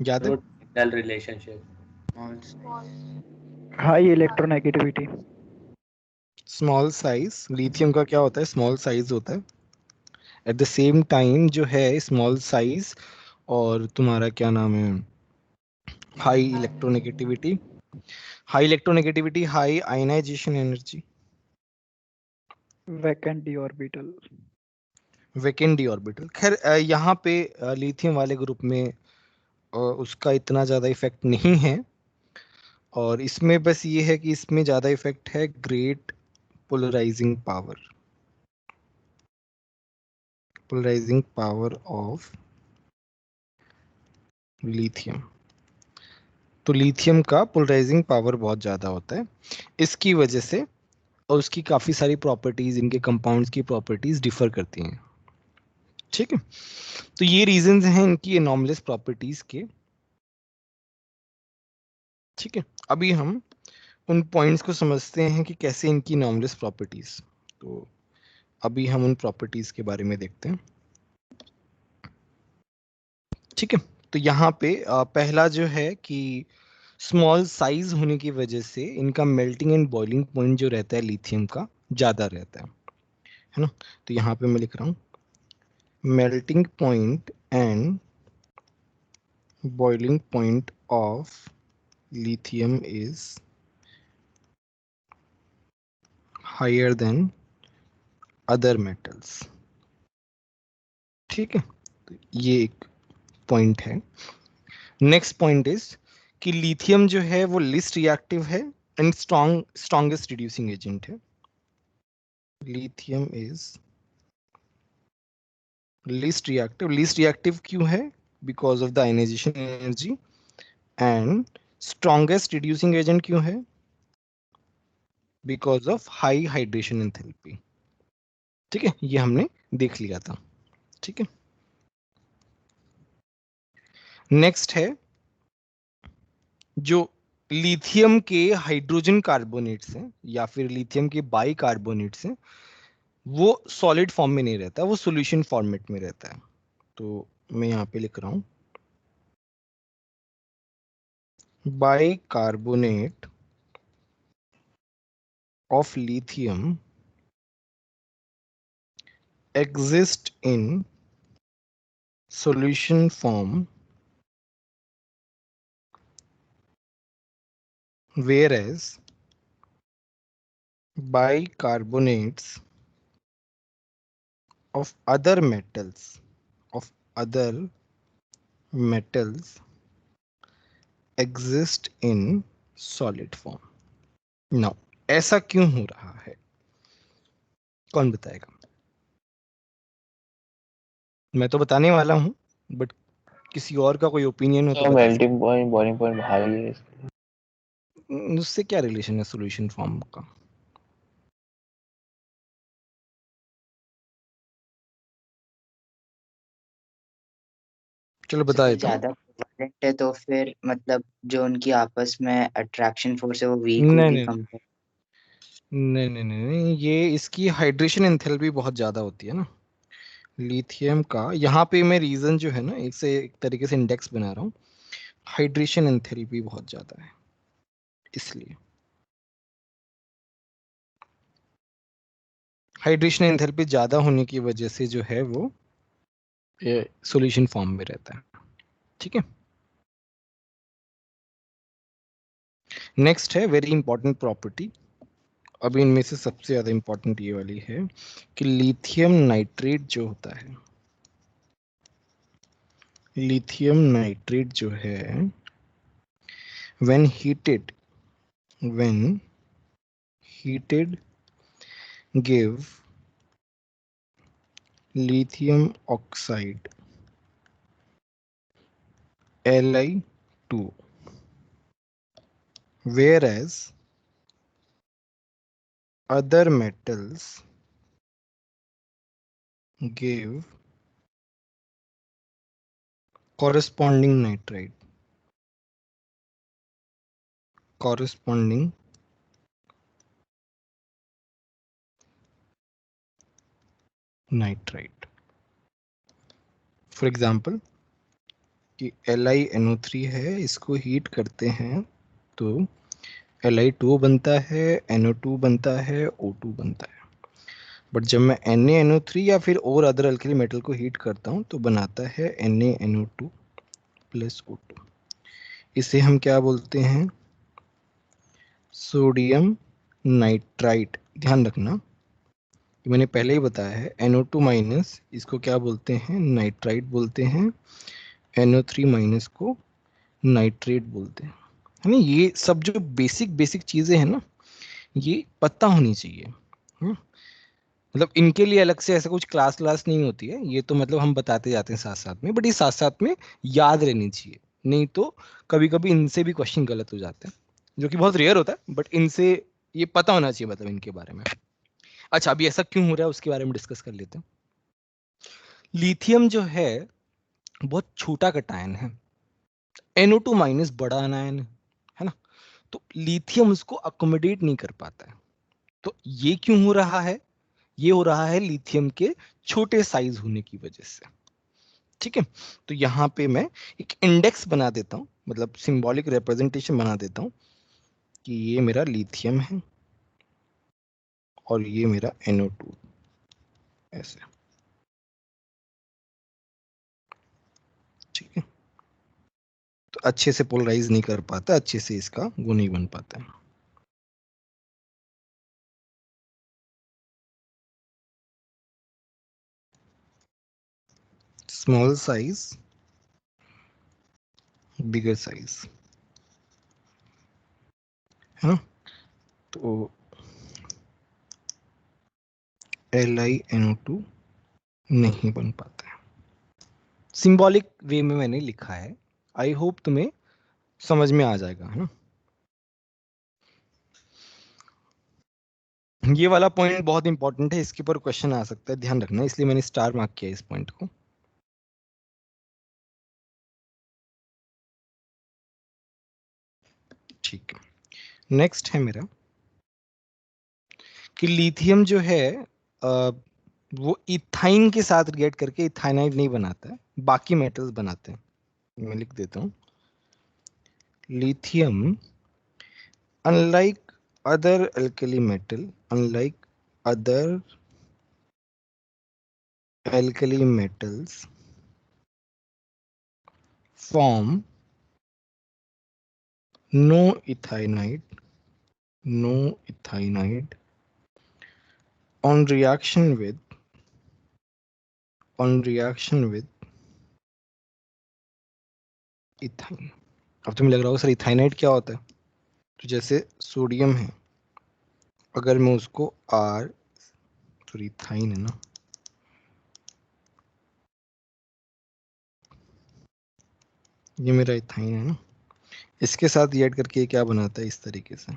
याद है? Root signal relationship. High electronegativity. Small size, lithium का क्या होता है? स्मॉल साइज होता है। एट द सेम टाइम जो है स्मॉल साइज और तुम्हारा क्या नाम है, high electronegativity, high ionisation energy, vacant D orbital. Vacant D orbital. खैर यहाँ पे लिथियम वाले ग्रुप में उसका इतना ज़्यादा इफेक्ट नहीं है, और इसमें बस ये है कि इसमें ज़्यादा इफेक्ट है great polarising power, polarising power of lithium. तो लिथियम का पोलराइजिंग पावर बहुत ज़्यादा होता है, इसकी वजह से, और उसकी काफ़ी सारी प्रॉपर्टीज, इनके कंपाउंड्स की प्रॉपर्टीज डिफर करती हैं। ठीक है, तो ये रीजंस हैं इनकी एनॉमलस प्रॉपर्टीज के। ठीक है, अभी हम उन पॉइंट्स को समझते हैं कि कैसे इनकी एनॉमलस प्रॉपर्टीज। तो अभी हम उन प्रॉपर्टीज के बारे में देखते हैं। ठीक है, तो यहाँ पे पहला जो है कि स्मॉल साइज होने की वजह से इनका मेल्टिंग एंड बॉइलिंग पॉइंट जो रहता है लिथियम का ज़्यादा रहता है ना। तो यहाँ पे मैं लिख रहा हूँ melting point and boiling point of lithium is higher than other metals। ठीक है, तो ये एक पॉइंट है। नेक्स्ट पॉइंट इज कि लिथियम जो है वो लिस्ट रिएक्टिव है एंड स्ट्रॉन्गेस्ट रिड्यूसिंग एजेंट है। लिथियम इज लिस्ट रिएक्टिव क्यों है? Because of the ionisation energy. And strongest reducing agent क्यों है? Because of high hydration enthalpy. ठीक है, ये हमने देख लिया था। ठीक है, नेक्स्ट है जो लिथियम के हाइड्रोजन कार्बोनेट्स हैं या फिर लिथियम के बाई कार्बोनेट्स हैं, वो सॉलिड फॉर्म में नहीं रहता, वो सॉल्यूशन फॉर्मेट में रहता है। तो मैं यहाँ पे लिख रहा हूँ by carbonate of lithium exist in solution form whereas bicarbonates of other metals exist in solid form। Now ऐसा क्यों हो रहा है, कौन बताएगा? मैं तो बताने वाला हूं, बट किसी और का कोई ओपिनियन हो तो बता सकते। Melting point boiling point high है इसके। उससे क्या रिलेशन है सॉल्यूशन फॉर्म का? चलो बता देता हूँ। ज्यादा कोवेलेंट है तो फिर मतलब जो उनकी आपस में अट्रैक्शन फोर्स है वो वीक नहीं होगी नहीं कंपेयर। नहीं नहीं नहीं नहीं, ये इसकी हाइड्रेशन एंथैल्पी बहुत ज्यादा होती है ना लिथियम का। यहाँ पे मैं रीजन जो है ना, इसे एक तरीके से इंडेक्स बना रहा हूँ। हाइड्रेशन एंथैल्पी बहुत ज्यादा है, इसलिए हाइड्रेशन एंथैल्पी ज्यादा होने की वजह से जो है वो सॉल्यूशन फॉर्म में रहता है। ठीक है, नेक्स्ट है वेरी इंपॉर्टेंट प्रॉपर्टी। अभी इनमें से सबसे ज्यादा इंपॉर्टेंट ये वाली है कि लिथियम नाइट्रेट जो होता है, लिथियम नाइट्रेट जो है when heated give lithium oxide Li2, whereas other metals give corresponding nitride, corresponding nitride। For example, कि LiNO3 है, इसको हीट करते हैं तो Li2 बनता है, NO2 बनता है, O2 बनता है। बट जब मैं NaNO3 या फिर और अदर अल्कली मेटल को हीट करता हूँ तो बनाता है NaNO2 प्लस O2। इसे हम क्या बोलते हैं? Sodium nitrite. ध्यान रखना, मैंने पहले ही बताया है, NO2 माइनस इसको क्या बोलते हैं? नाइट्राइट बोलते हैं। NO3 माइनस को नाइट्रेट बोलते हैं। है ना? ये सब जो बेसिक बेसिक चीजें हैं ना, ये पता होनी चाहिए। मतलब इनके लिए अलग से ऐसा कुछ क्लास नहीं होती है, ये तो मतलब हम बताते जाते हैं साथ साथ में, बट ये साथ साथ में याद रहनी चाहिए। नहीं तो कभी कभी इनसे भी क्वेश्चन गलत हो जाते हैं, जो कि बहुत रेयर होता है, बट इनसे ये पता होना चाहिए, मतलब इनके बारे में। अच्छा, अभी ऐसा क्यों हो रहा है उसके बारे में डिस्कस कर लेते हैं। लिथियम जो है बहुत छोटा कटायन है, NO2 माइनस बड़ा अनायन है ना, तो लिथियम उसको अकोमोडेट नहीं कर पाता है। तो ये क्यों हो रहा है? ये हो रहा है लिथियम के छोटे साइज होने की वजह से। ठीक है, तो यहां पे मैं एक इंडेक्स बना देता हूं, मतलब सिंबॉलिक रिप्रेजेंटेशन बना देता हूं कि ये मेरा लिथियम है और ये मेरा NO2, ऐसे। ठीक है, तो अच्छे से पोलराइज नहीं कर पाता, अच्छे से इसका गुण नहीं बन पाता है। स्मॉल साइज, बिगर साइज, है ना, तो LiNO2 नहीं बन पाता है। सिंबॉलिक वे में मैंने लिखा है, आई होप तुम्हें समझ में आ जाएगा, है ना। ये वाला पॉइंट बहुत इंपॉर्टेंट है, इसके ऊपर क्वेश्चन आ सकता है, ध्यान रखना, इसलिए मैंने स्टार मार्क किया इस पॉइंट को। ठीक है, नेक्स्ट है मेरा कि लिथियम जो है वो इथाइन के साथ रिएक्ट करके इथाइनाइड नहीं बनाता है, बाकी मेटल्स बनाते हैं। मैं लिख देता हूँ, lithium unlike other alkali metal, unlike other alkali metals form no ethynide, no ethynide on reaction with ethyne. अब तुम्हें लग रहा होगा सर इथाइनाइड क्या होता है? तो जैसे सोडियम है, अगर मैं उसको आर, सॉरी इथाइन है ना, ये मेरा इथाइन है ना, इसके साथ ऐड करके ये क्या बनाता है इस तरीके से।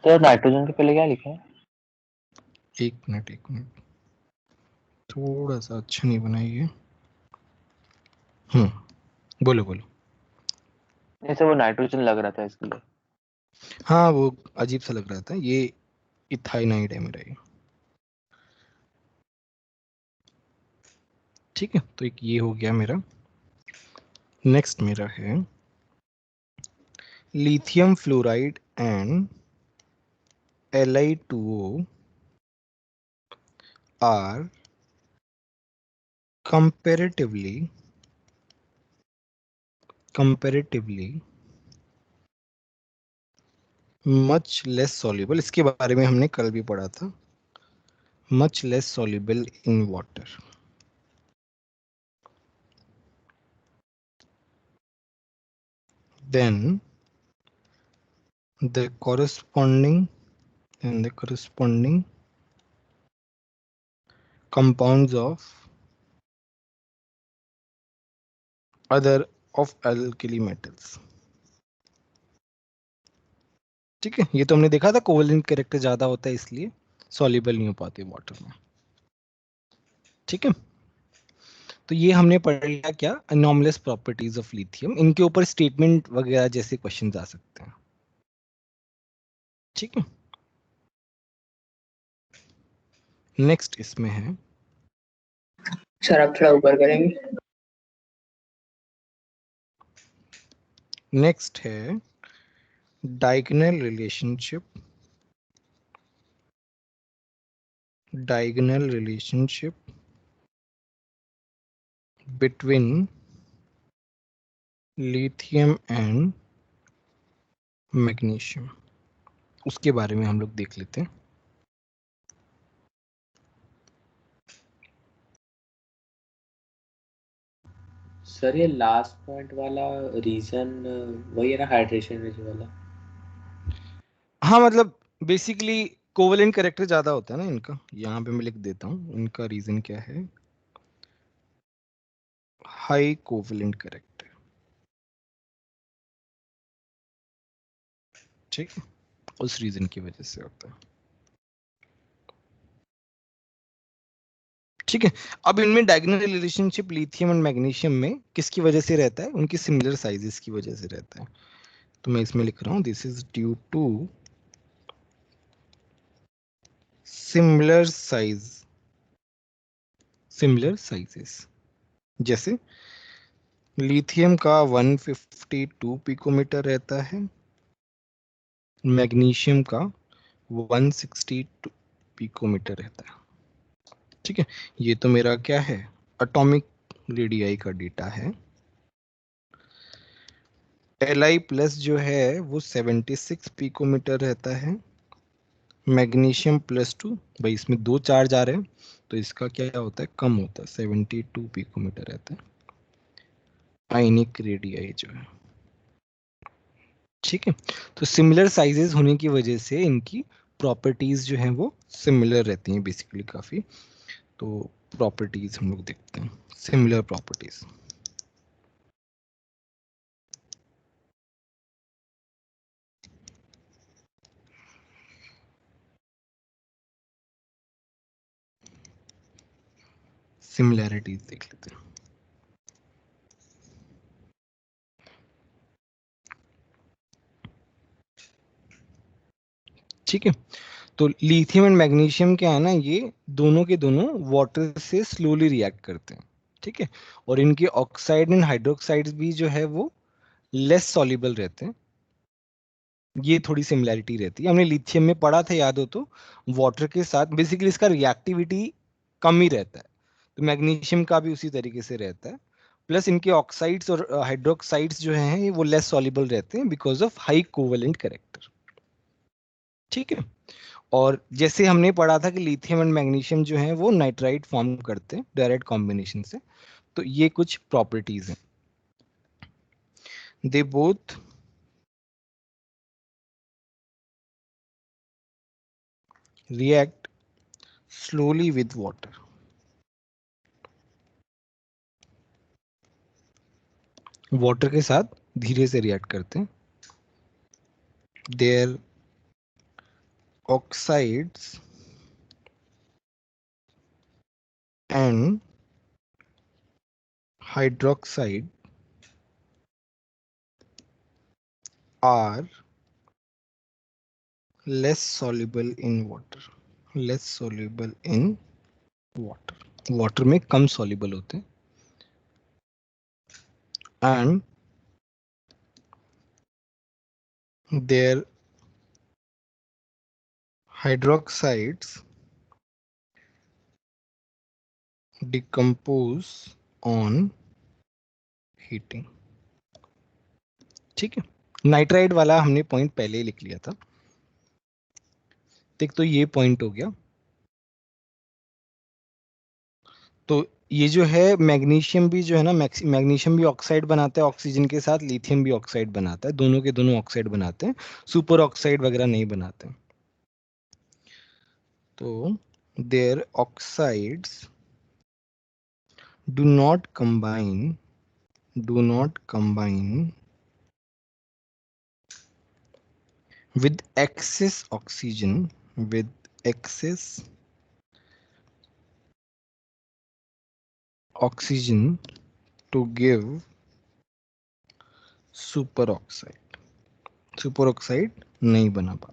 तो नाइट्रोजन के पहले क्या लिखा है? एक मिनट, थोड़ा सा अच्छा नहीं बनाइए। बोलो बोलो। जैसे वो नाइट्रोजन लग रहा था इसके लिए। हाँ, वो अजीब सा लग रहा था, ये इथाइनाइड है मेरा ये। ठीक है, तो एक ये हो गया मेरा। नेक्स्ट मेरा है lithium fluoride and Li2O are comparatively much less soluble, इसके बारे में हमने कल भी पढ़ा था, much less soluble in water than the corresponding compounds of other of alkali metals। ठीक है, ये तो हमने देखा था, कोवेलेंट कैरेक्टर ज्यादा होता है इसलिए सॉल्युबल नहीं हो पाते वाटर में। ठीक है, तो ये हमने पढ़ लिया क्या, अनॉमलेस प्रॉपर्टीज ऑफ लिथियम। इनके ऊपर स्टेटमेंट वगैरह जैसे क्वेश्चन आ सकते हैं, ठीक है। नेक्स्ट इसमें है, सर आप थोड़ा ऊपर करेंगे। नेक्स्ट है diagonal relationship, diagonal relationship between lithium and magnesium, उसके बारे में हम लोग देख लेते हैं। सर ये लास्ट पॉइंट वाला रीजन वही है ना, हाइड्रेशन रेशो वाला? हाँ मतलब बेसिकली कोवेलेंट कैरेक्टर ज्यादा होता है ना इनका, यहाँ पे मैं लिख देता हूँ इनका रीजन क्या है, हाई कोवेलेंट कैरेक्टर, ठीक है, उस रीजन की वजह से होता है, ठीक है। अब इनमें diagonal relationship lithium and magnesium में किसकी वजह से रहता है, उनकी सिमिलर साइजेस की वजह से रहता है। तो मैं इसमें लिख रहा हूँ this is due to similar size, similar sizes. जैसे लिथियम का 152 पिकोमीटर रहता है, मैग्नीशियम का 162 पिकोमीटर रहता है, ठीक है। ये तो मेरा क्या है, एटॉमिक रेडियाई का डेटा है। Li प्लस जो है वो 76 पिकोमीटर रहता है, मैग्नीशियम +2, भाई इसमें दो चार्ज आ रहे हैं तो इसका क्या होता है, कम होता है, 72 पिकोमीटर रहता है आयनिक रेडियाई जो है, ठीक है। तो सिमिलर साइजेस होने की वजह से इनकी प्रॉपर्टीज जो हैं वो सिमिलर रहती हैं बेसिकली काफी। तो प्रॉपर्टीज हम लोग देखते हैं, सिमिलर प्रॉपर्टीज। सिमिलैरिटीज देख लेते हैं, ठीक है। तो लिथियम एंड मैग्नीशियम क्या है ना, ये दोनों के दोनों वाटर से स्लोली रिएक्ट करते हैं, ठीक है। और इनके ऑक्साइड एंड हाइड्रोक्साइड्स भी जो है वो लेस सॉल्युबल रहते हैं, ये थोड़ी सिमिलैरिटी रहती है। हमने लिथियम में पढ़ा था, याद हो तो, वाटर के साथ बेसिकली इसका रिएक्टिविटी कम ही रहता है, तो मैग्नीशियम का भी उसी तरीके से रहता है। प्लस इनके ऑक्साइड्स और हाइड्रोक्साइड्स जो हैं वो लेस सॉल्युबल रहते हैं because of high covalent character, ठीक है। और जैसे हमने पढ़ा था कि लिथियम एंड मैग्नीशियम जो है वो नाइट्राइट फॉर्म करते हैं डायरेक्ट कॉम्बिनेशन से, तो ये कुछ प्रॉपर्टीज हैं। They both react slowly with water, water के साथ धीरे से रिएक्ट करते हैं। Their oxides and hydroxide are less soluble in water, less soluble in water, वाटर में कम soluble होते हैं। एंड their hydroxides decompose on heating, ठीक है। नाइट्राइड वाला हमने पॉइंट पहले ही लिख लिया था, देख तो ये पॉइंट हो गया। तो ये जो है मैग्नीशियम भी जो है ना, मैग्नीशियम भी ऑक्साइड बनाता है ऑक्सीजन के साथ, लिथियम भी ऑक्साइड बनाता है, दोनों के दोनों ऑक्साइड बनाते हैं, सुपर ऑक्साइड वगैरह नहीं बनाते। तो their oxides do not combine, do not combine with excess oxygen, with excess oxygen to give super oxide, super oxide नहीं बना पाता।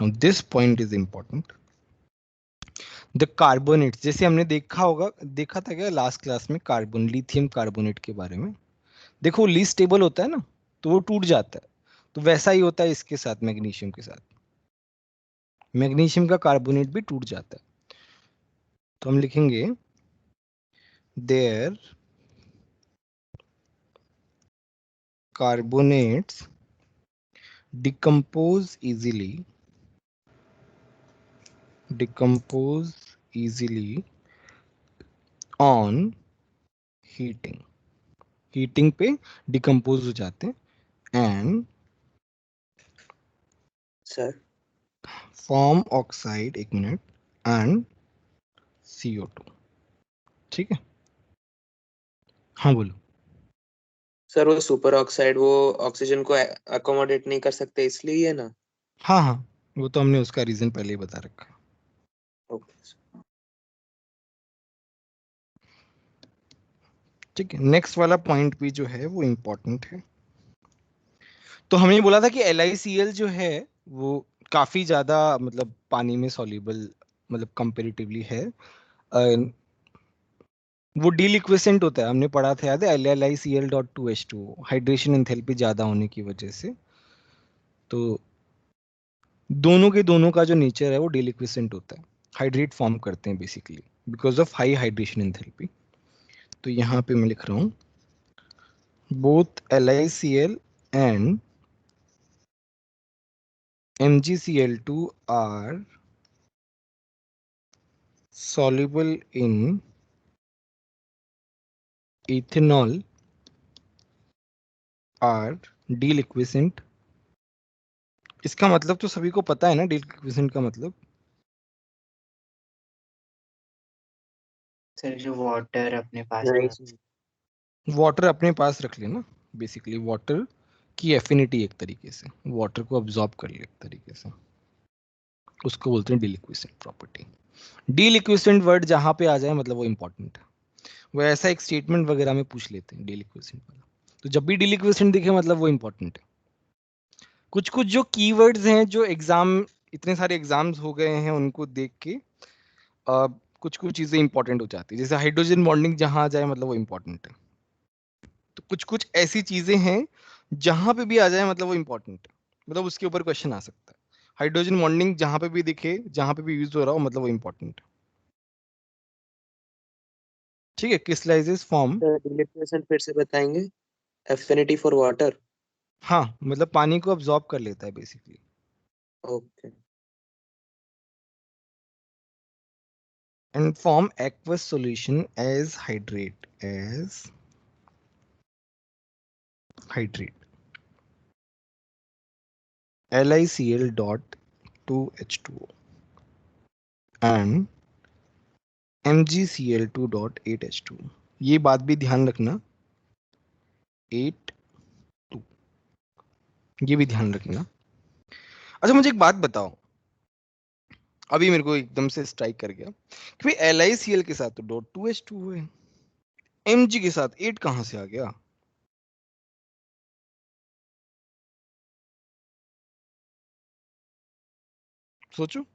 Now this point is important. The carbonate, जैसे हमने देखा होगा, देखा था क्या लास्ट क्लास में कार्बन, लिथियम कार्बोनेट के बारे में। देखो लीस्ट स्टेबल होता है ना, तो वो टूट जाता है, तो वैसा ही होता है इसके साथ, मैग्नीशियम के साथ। मैग्नीशियम का कार्बोनेट भी टूट जाता है, तो हम लिखेंगे their carbonates decompose easily on heating, heating पे डिकम्पोज हो जाते हैं एंड सर फॉर्म ऑक्साइड, एक मिनट, एंड CO2। ठीक है, हाँ बोलो। सर वो सुपर ऑक्साइड वो ऑक्सीजन को अकोमोडेट नहीं कर सकते इसलिए है ना? हाँ हाँ, वो तो हमने उसका रीजन पहले ही बता रखा। ओके ठीक है, नेक्स्ट वाला पॉइंट भी जो है वो इम्पोर्टेंट है। तो हमने बोला था कि LiCl जो है वो काफी ज्यादा मतलब पानी में सॉल्युबल, मतलब कंपेरेटिवली है। वो डीलिक्विसेंट होता है, हमने पढ़ा था, याद है, LiCl.2H2O, हाइड्रेशन एंथैल्पी ज्यादा होने की वजह से। तो दोनों के दोनों का जो नेचर है वो डीलिक्विसेंट होता है, हाइड्रेट फॉर्म करते हैं basically because of high hydration enthalpy. तो यहाँ पे मैं लिख रहा हूँ both LiCl and MgCl2 are soluble in ethanol are deliquescent। इसका मतलब तो सभी को पता है ना, deliquescent का मतलब। सर जो वाटर अपने पास नहीं रख- सर। वाटर अपने पास रख लेना, बेसिकली वाटर की एफिनिटी एक तरीके से, वाटर को अब्जॉर्ब कर ले एक तरीके से, उसको बोलते हैं डीलिक्विसेंट प्रॉपर्टी। डीलिक्विसेंट वर्ड जहां पे आ जाए मतलब वो इंपॉर्टेंट है, वो ऐसा एक स्टेटमेंट वगैरह में पूछ लेते हैं डीलिक्विसेंट वाला। तो जब भी डीलिक्विसेंट दिखे मतलब वो इंपॉर्टेंट है। कुछ कुछ जो कीवर्ड्स हैं जो एग्जाम, इतने सारे एग्जाम्स हो गए हैं उनको देख के कुछ कुछ चीजें इंपॉर्टेंट हो जाती है, जैसे हाइड्रोजन बॉन्डिंग जहां आ जाए मतलब वो इंपॉर्टेंट है। तो कुछ कुछ ऐसी चीजें हैं जहां पे भी आ जाए मतलब वो इंपॉर्टेंट है, मतलब उसके ऊपर क्वेश्चन आ सकता है। हाइड्रोजन बॉन्डिंग जहां पे भी दिखे, जहां पे भी यूज हो रहा हो मतलब वो इंपॉर्टेंट है। ठीक है, क्रिस्टलाइजेस फॉर्म। सर डिलिक्वेशन फिर से बताएंगे? Affinity for water. हाँ, मतलब पानी को अब्सॉर्ब कर लेता है basically. Okay and form aqueous solution as hydrate LiCl.2H2O and MgCl2.8H2। ये बात भी ध्यान रखना, 8 2, ये भी ध्यान रखना। अच्छा मुझे एक बात बताओ, अभी मेरे को एकदम से स्ट्राइक कर गया कि भाई LiCl के साथ तो .2H2 है, Mg के साथ 8 कहां से आ गया? सोचो,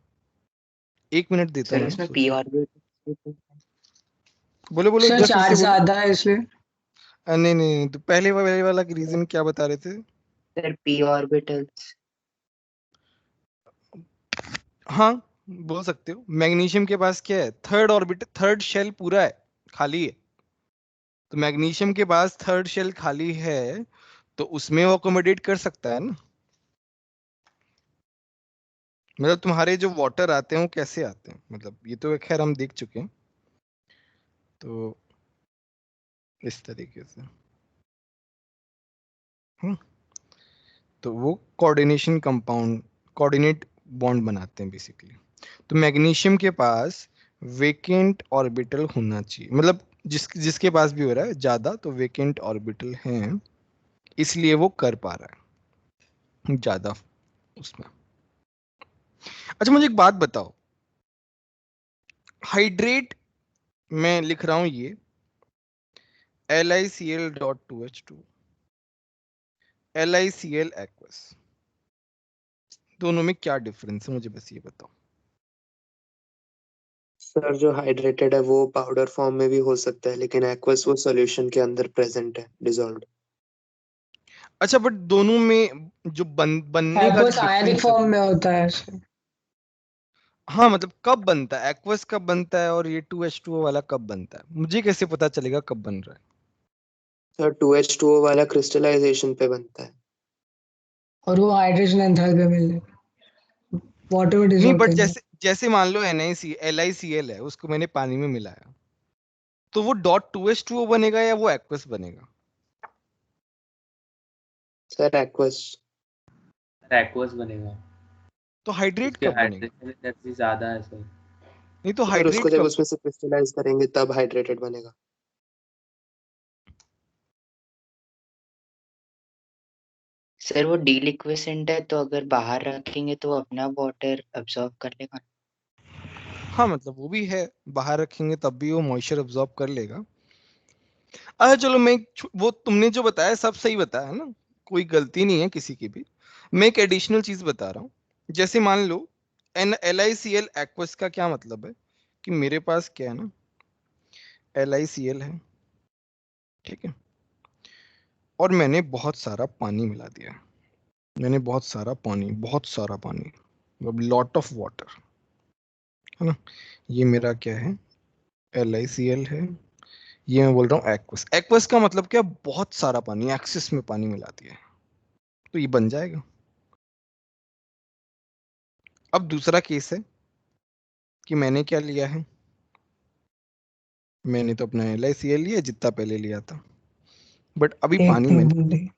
1 मिनट देता हूं सर मैं, उसमें पी सोचो। ऑर्बिटल। बोलो बोलो, सर जस्ट फिर से चार्ज बोलो। ज्यादा है इसलिए। नहीं नहीं नहीं, तो पहले वाला रीजन क्या बता रहे थे? Sir P orbitals. हाँ, बोल सकते हो। मैग्नीशियम के पास क्या है, थर्ड ऑर्बिट, थर्ड शेल पूरा है, खाली है। तो मैग्नीशियम के पास थर्ड शेल खाली है, तो उसमें वो अकोमोडेट कर सकता है ना। मतलब तुम्हारे जो वाटर आते हैं वो कैसे आते हैं, मतलब ये तो खैर हम देख चुके हैं। तो इस तरीके से हम्म, तो वो कोऑर्डिनेशन कंपाउंड, कोऑर्डिनेट बॉन्ड बनाते हैं बेसिकली। तो मैग्नीशियम के पास वेकेंट ऑर्बिटल होना चाहिए, मतलब जिसके पास भी हो रहा है ज्यादा, तो वेकेंट ऑर्बिटल है, इसलिए वो कर पा रहा है ज्यादा उसमें। अच्छा मुझे एक बात बताओ, हाइड्रेट मैं लिख रहा हूं ये LiCl.2H2 LiCl एक्वस, दोनों में क्या डिफरेंस है मुझे बस ये बताओ। सर जो हाइड्रेटेड है वो पाउडर फॉर्म में भी हो सकता है, लेकिन एक्वस वो सॉल्यूशन के अंदर प्रेजेंट है, डिसॉल्व्ड। अच्छा बट दोनों में जो बनने का जो एक्वस आयनिक डिफरेंस है फॉर्म में होता है ऐसे। हाँ मतलब कब बनता है एक्वस कब बनता है और ये 2H2O वाला कब बनता है, मुझे कैसे पता चलेगा कब बन रहा है। सर 2H2O वाला क्रिस्टलाइजेशन पे बनता है। और वो हाइड्रोजन एंथैल्पी में मिल वाटर में नहीं डिसॉल्व बट कर जाए। जैसे जैसे मान लो LiCl है, उसको मैंने पानी में मिलाया तो वो .2H2O बनेगा या वो एक्वस बनेगा। Sir aqueous. एक्वस बनेगा, तो हाइड्रेट उसके कब बनेगा। हाइड्रेशन एनर्जी ज्यादा है सर। नहीं तो सर उसको हाइड्रेट जब कब। उसमें से क्रिस्टलाइज करेंगे तब हाइड्रेटेड बनेगा। सर वो डीलिक्विसेंट है, तो अगर बाहर रखेंगे तो वो अपना वाटर अब्सॉर्ब कर लेगा। हाँ मतलब वो भी है, बाहर रखेंगे तब भी वो मॉइस्चर अब्सॉर्ब कर लेगा। अच्छा चलो मैं वो तुमने जो बताया सब सही बताया है ना, कोई गलती नहीं है किसी की भी। मैं एक एडिशनल चीज बता रहा हूँ, जैसे मान लो LiCl एक्वस का क्या मतलब है कि मेरे पास क्या है ना LiCl है, ठीक है, और मैंने बहुत सारा पानी मिला दिया, मैंने बहुत सारा पानी मतलब लॉट ऑफ वाटर, है ना। ये मेरा क्या है LiCl है, ये मैं बोल रहा हूँ एक्वस। एक्वस का मतलब क्या, बहुत सारा पानी, एक्सेस में पानी मिला दिया है, तो ये बन जाएगा। अब दूसरा केस है कि मैंने क्या लिया है, मैंने तो अपना LiCl लिया जितना पहले लिया था, बट अभी एक मिनट बोलिए।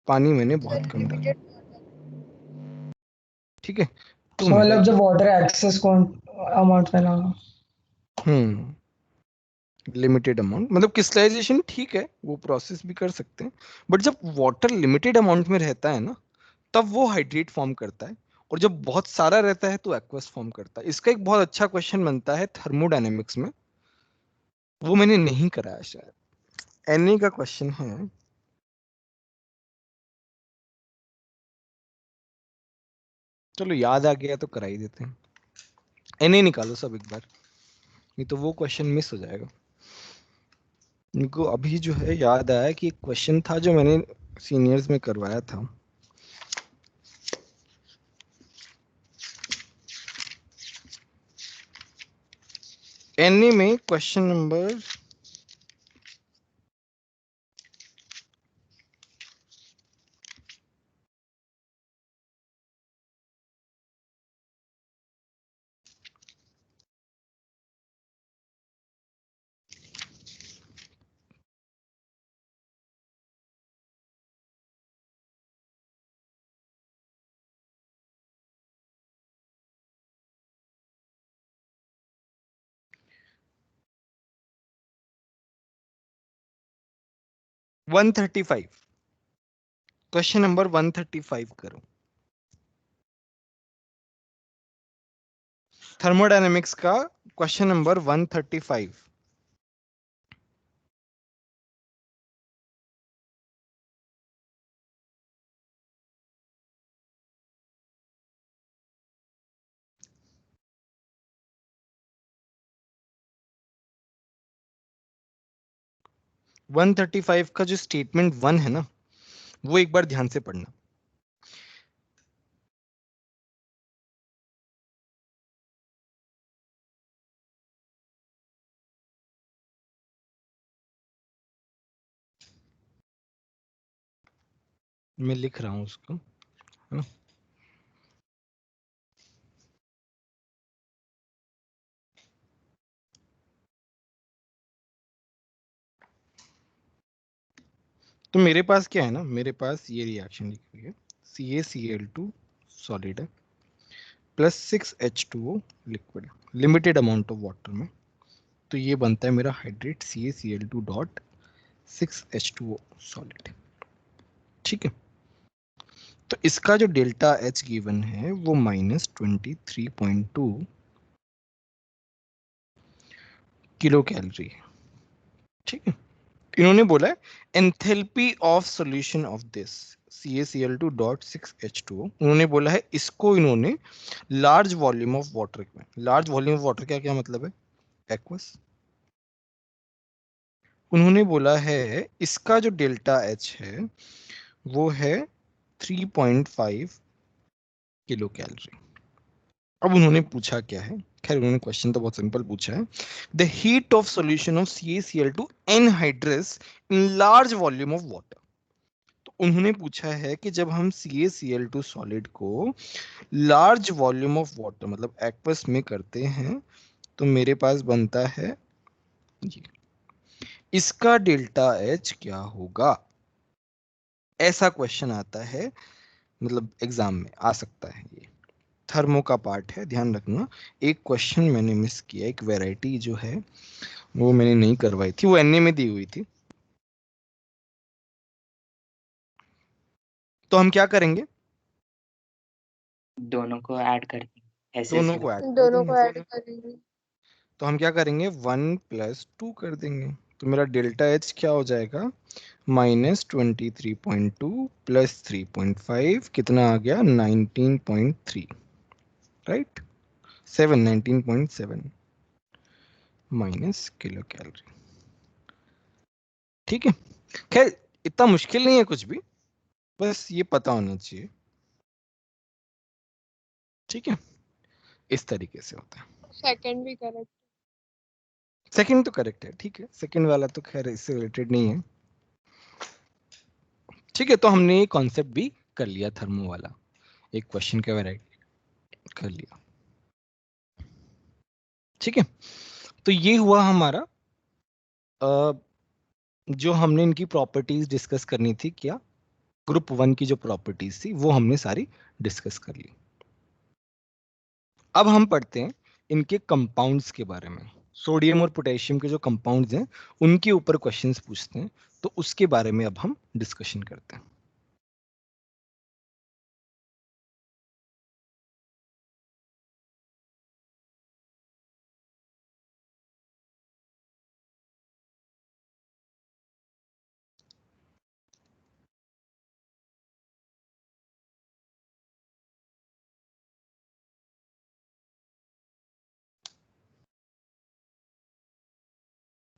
पानी मैंने बहुत कम डाला, ठीक है। तो तो मेरा मतलब ये जो वाटर एक्सेस कौन अमाउंट में लगा। लिमिटेड अमाउंट, मतलब क्रिस्टलाइजेशन ठीक है वो प्रोसेस भी कर सकते हैं, बट जब वाटर लिमिटेड अमाउंट में रहता है ना तब वो हाइड्रेट फॉर्म करता है, और जब बहुत सारा रहता है तो एक्वस फॉर्म करता है। इसका एक बहुत अच्छा क्वेश्चन बनता है थर्मोडायनेमिक्स में, वो मैंने नहीं कराया शायद, Na का क्वेश्चन है। चलो याद आ गया तो करा ही देते हैं, Na निकालो सब एक बार, नहीं तो वो क्वेश्चन मिस हो जाएगा। इनको अभी जो है याद आया कि एक क्वेश्चन था जो मैंने सीनियर्स में करवाया था। Na में क्वेश्चन नंबर 135, क्वेश्चन नंबर 135 करो, थर्मोडायनेमिक्स का क्वेश्चन नंबर 135। वन 135 का जो स्टेटमेंट 1 है ना वो एक बार ध्यान से पढ़ना। मैं लिख रहा हूं उसको, है ना। तो मेरे पास क्या है ना, मेरे पास ये रिएक्शन लिखी हुई है, CaCl2 सॉलिड है plus 6H2O liquid, limited amount of water में, तो ये बनता है मेरा hydrate CaCl2 dot 6H2O solid, ठीक है। तो इसका जो डेल्टा H गिवन है वो -23.2 किलो कैलोरी। ठीक है, इन्होंने बोला है enthalpy of solution of this CaCl2.6H2O, उन्होंने बोला है इसको इन्होंने लार्ज वॉल्यूम ऑफ वाटर में, लार्ज वॉल्यूम ऑफ वाटर का क्या मतलब है, एक्वस। उन्होंने बोला है इसका जो डेल्टा H है वो है 3.5 किलो कैलोरी। अब उन्होंने पूछा क्या है, खैर उन्होंने क्वेश्चन तो बहुत सिंपल पूछा है, the heat of solution of CaCl2 anhydrous in large volume of water. तो उन्होंने पूछा है कि जब हम CaCl2 सॉलिड को लार्ज वॉल्यूम ऑफ वाटर मतलब एक्वस में करते हैं तो मेरे पास बनता है ये, इसका डेल्टा H क्या होगा, ऐसा क्वेश्चन आता है, मतलब एग्जाम में आ सकता है। ये थर्मो का पार्ट है, ध्यान रखना। एक क्वेश्चन मैंने मिस किया, एक वैरायटी जो है वो मैंने नहीं करवाई थी, वो एनए में दी हुई थी। तो हम क्या करेंगे, दोनों को ऐड कर देंगे एसएस दोनों में। को ऐड कर दोनों को देंगे। ऐड करेंगे। तो हम क्या करेंगे 1+2 कर देंगे, तो मेरा डेल्टा H क्या हो जाएगा, -23.2 + 3.5 कितना आ गया 19.3, राइट, 19.7 माइनस किलो कैलोरी। ठीक है, खैर इतना मुश्किल नहीं है कुछ भी, बस ये पता होना चाहिए। ठीक है, इस तरीके से होता है। सेकंड भी करेक्ट। सेकंड तो करेक्ट है, ठीक है, सेकंड वाला तो खैर इससे रिलेटेड नहीं है। ठीक है, तो हमने ये कॉन्सेप्ट भी कर लिया, थर्मो वाला एक क्वेश्चन का वैरायटी कर लिया। ठीक है, तो ये हुआ हमारा जो हमने इनकी प्रॉपर्टीज डिस्कस करनी थी, क्या ग्रुप 1 की जो प्रॉपर्टीज थी वो हमने सारी डिस्कस कर ली। अब हम पढ़ते हैं इनके कंपाउंड्स के बारे में, सोडियम और पोटेशियम के जो कंपाउंड्स हैं उनके ऊपर क्वेश्चंस पूछते हैं, तो उसके बारे में अब हम डिस्कशन करते हैं।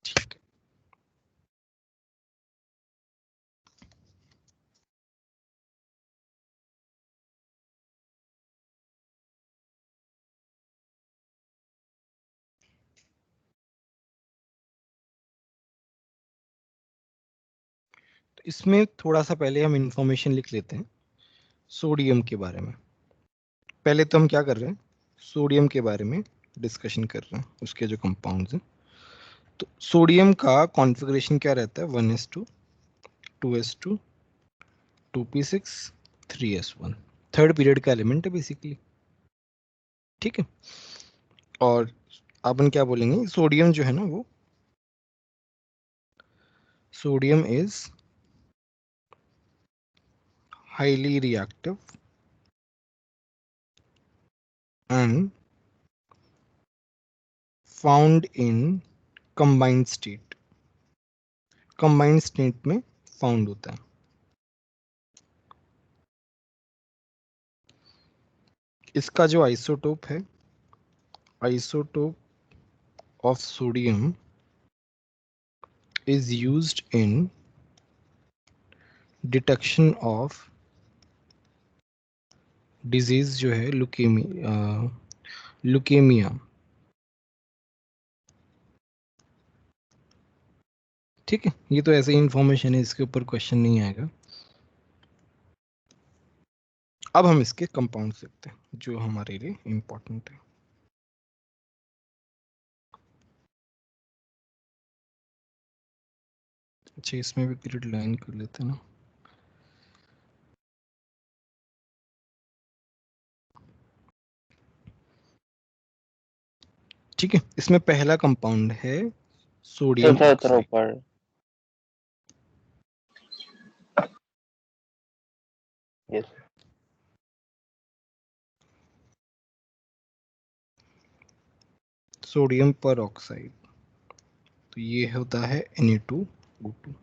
ठीक है, तो इसमें थोड़ा सा पहले हम इंफॉर्मेशन लिख लेते हैं सोडियम के बारे में। पहले तो हम क्या कर रहे हैं, सोडियम के बारे में डिस्कशन कर रहे हैं, उसके जो कंपाउंड्स हैं। तो सोडियम का कॉन्फ़िगरेशन क्या रहता है, 1s2 2s2 2p6 3s1, third period का एलिमेंट है बेसिकली। ठीक है, और अपन क्या बोलेंगे, सोडियम जो है ना वो, sodium is highly reactive and found in combined state, combined state में फाउंड होता है। इसका जो आइसोटोप है, isotope of sodium is used in detection of disease जो है ल्यूकेमिया। ठीक है, ये तो ऐसे ही इंफॉर्मेशन है, इसके ऊपर क्वेश्चन नहीं आएगा। अब हम इसके कंपाउंड देखते हैं जो हमारे लिए इंपॉर्टेंट है। अच्छा, इसमें भी पीरियड लाइन कर लेते हैं ना। ठीक है, इसमें पहला कंपाउंड है सोडियम उधर ऑक्साइड। ऊपर यस सोडियम पर ऑक्साइड, तो ये होता है Na2O2।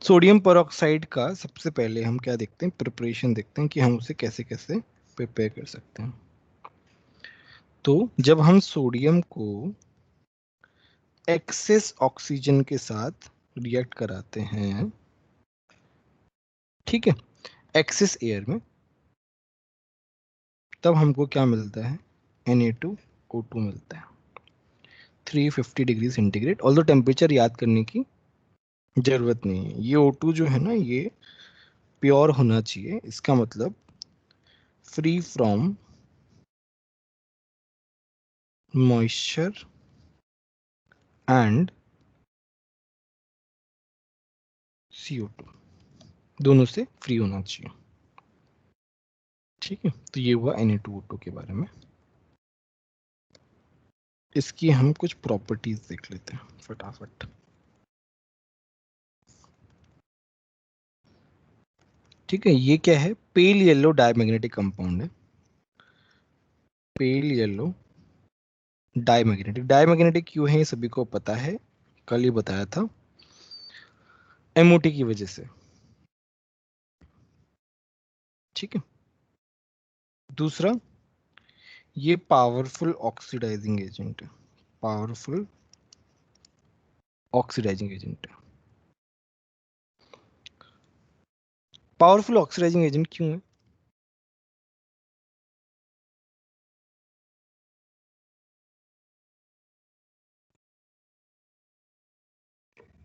सोडियम पेरोक्साइड का सबसे पहले हम क्या देखते हैं, प्रिपरेशन देखते हैं कि हम उसे कैसे कैसे प्रिपेयर कर सकते हैं। तो जब हम सोडियम को एक्सेस ऑक्सीजन के साथ रिएक्ट कराते हैं, ठीक है, एक्सेस एयर में, तब हमको क्या मिलता है, Na2O2 मिलता है 350 डिग्री सेंटीग्रेड। ऑल्दो टेम्परेचर याद करने की जरूरत नहीं है। ये O2 जो है ना, ये प्योर होना चाहिए, इसका मतलब free from moisture and CO2, दोनों से फ्री होना चाहिए। ठीक है, तो ये हुआ Na2O2 के बारे में। इसकी हम कुछ प्रॉपर्टीज देख लेते हैं फटाफट। ठीक है, ये क्या है, पेल येलो डायमैग्नेटिक कंपाउंड है। पेल येलो डायमैग्नेटिक, डायमैग्नेटिक क्यों है ये सभी को पता है, कल ही बताया था, MOT की वजह से। ठीक है, दूसरा, ये पावरफुल ऑक्सीडाइजिंग एजेंट है, पावरफुल ऑक्सीडाइजिंग एजेंट है। पावरफुल ऑक्सीडाइजिंग एजेंट क्यों है?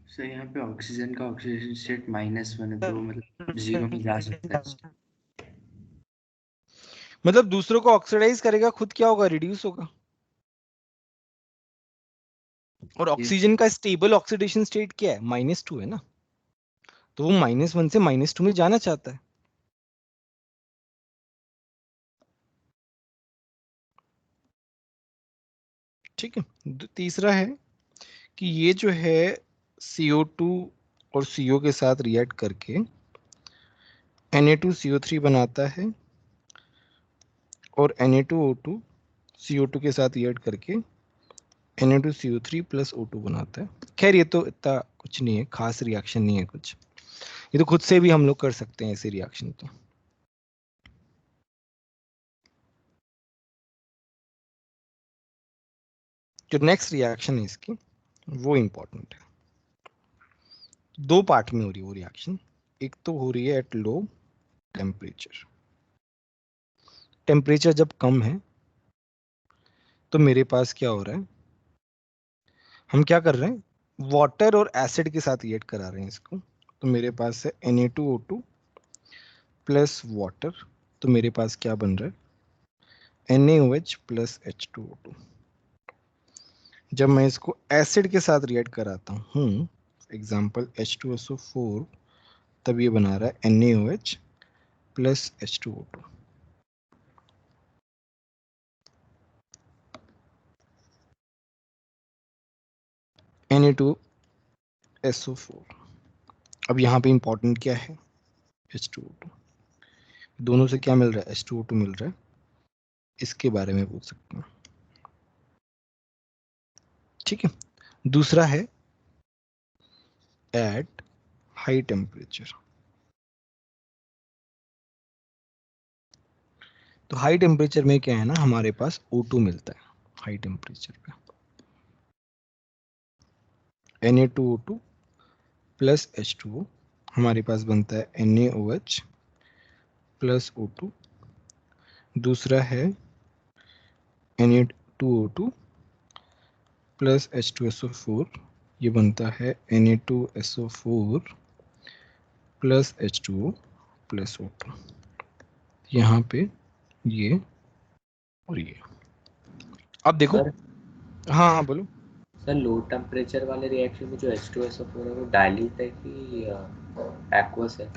सर यहाँ पे ऑक्सीजन का ऑक्सीडेशन स्टेट -1 है, तो मतलब 0 में जा सकता है। मतलब दूसरों को ऑक्सीडाइज करेगा, खुद क्या होगा, रिड्यूस होगा। और ऑक्सीजन का स्टेबल ऑक्सीडेशन स्टेट क्या है, -2 है ना, तो वो -1 से -2 में जाना चाहता है। ठीक है, तीसरा है कि ये जो है CO2 और CO के साथ रिएक्ट करके Na2CO3 बनाता है, और Na2O2 CO2 के साथ रिएक्ट करके Na2CO3 प्लस O2 बनाता है। खैर ये तो इतना कुछ नहीं है, खास रिएक्शन नहीं है कुछ, ये तो खुद से भी हम लोग कर सकते हैं ऐसे रिएक्शन। तो जो नेक्स्ट रिएक्शन है इसकी, वो इंपॉर्टेंट है। दो पार्ट में हो रही है वो रिएक्शन। एक तो हो रही है एट लो टेम्परेचर। टेम्परेचर जब कम है तो मेरे पास क्या हो रहा है, हम क्या कर रहे हैं, वाटर और एसिड के साथ रिएक्ट करा रहे हैं इसको। तो मेरे पास है Na2O2 प्लस वाटर, तो मेरे पास क्या बन रहा है, NaOH प्लस H2O2। जब मैं इसको एसिड के साथ रिएक्ट कराता हूँ, एग्जाम्पल H2SO4, तब ये बना रहा है NaOH प्लस H2O2। Na2SO4। अब यहाँ पे इंपॉर्टेंट क्या है, H2O2। दोनों से क्या मिल रहा है, H2O2 मिल रहा है, इसके बारे में पूछ सकते हैं। ठीक है, दूसरा है एट हाई टेम्परेचर। तो हाई टेम्परेचर में क्या है ना, हमारे पास O2 मिलता है हाई टेम्परेचर पे, Na2O2 प्लस H2O, हमारे पास बनता है NaOH प्लस O2। दूसरा है Na2O2 प्लस H2SO4, ये बनता है Na2SO4 plus H2O plus O2। यहाँ पे ये और ये। अब देखो, सर हाँ हाँ बोलो। सर लो टेम्परेचर वाले रिएक्शन में जो H2SO4 है वो डाइल्यूट है कि एक्वस है?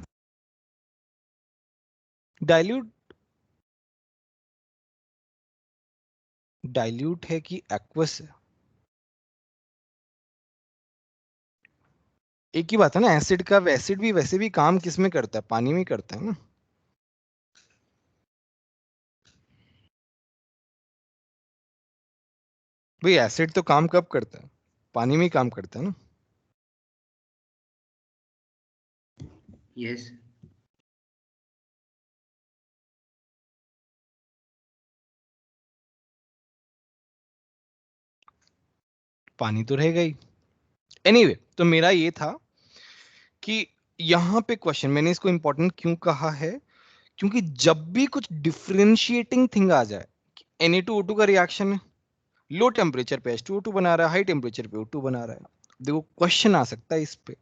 डाइल्यूट है कि एक्वस है, एक ही बात है ना। एसिड का, एसिड भी वैसे भी काम किस में करता है, पानी में करता है ना। भाई एसिड तो काम कब करता है? पानी में ही काम करता है ना। यस। पानी तो रहेगा ही। एनीवे तो मेरा ये था कि यहाँ पे क्वेश्चन मैंने इसको इंपॉर्टेंट क्यों कहा है, क्योंकि जब भी कुछ डिफरेंशिएटिंग थिंग आ जाए, Na2O2 का रिएक्शन है, लो टेम्परेचर पे H2O2 बना रहा है, हाई टेम्परेचर पे O2 बना रहा है, देखो क्वेश्चन आ सकता है इस पे।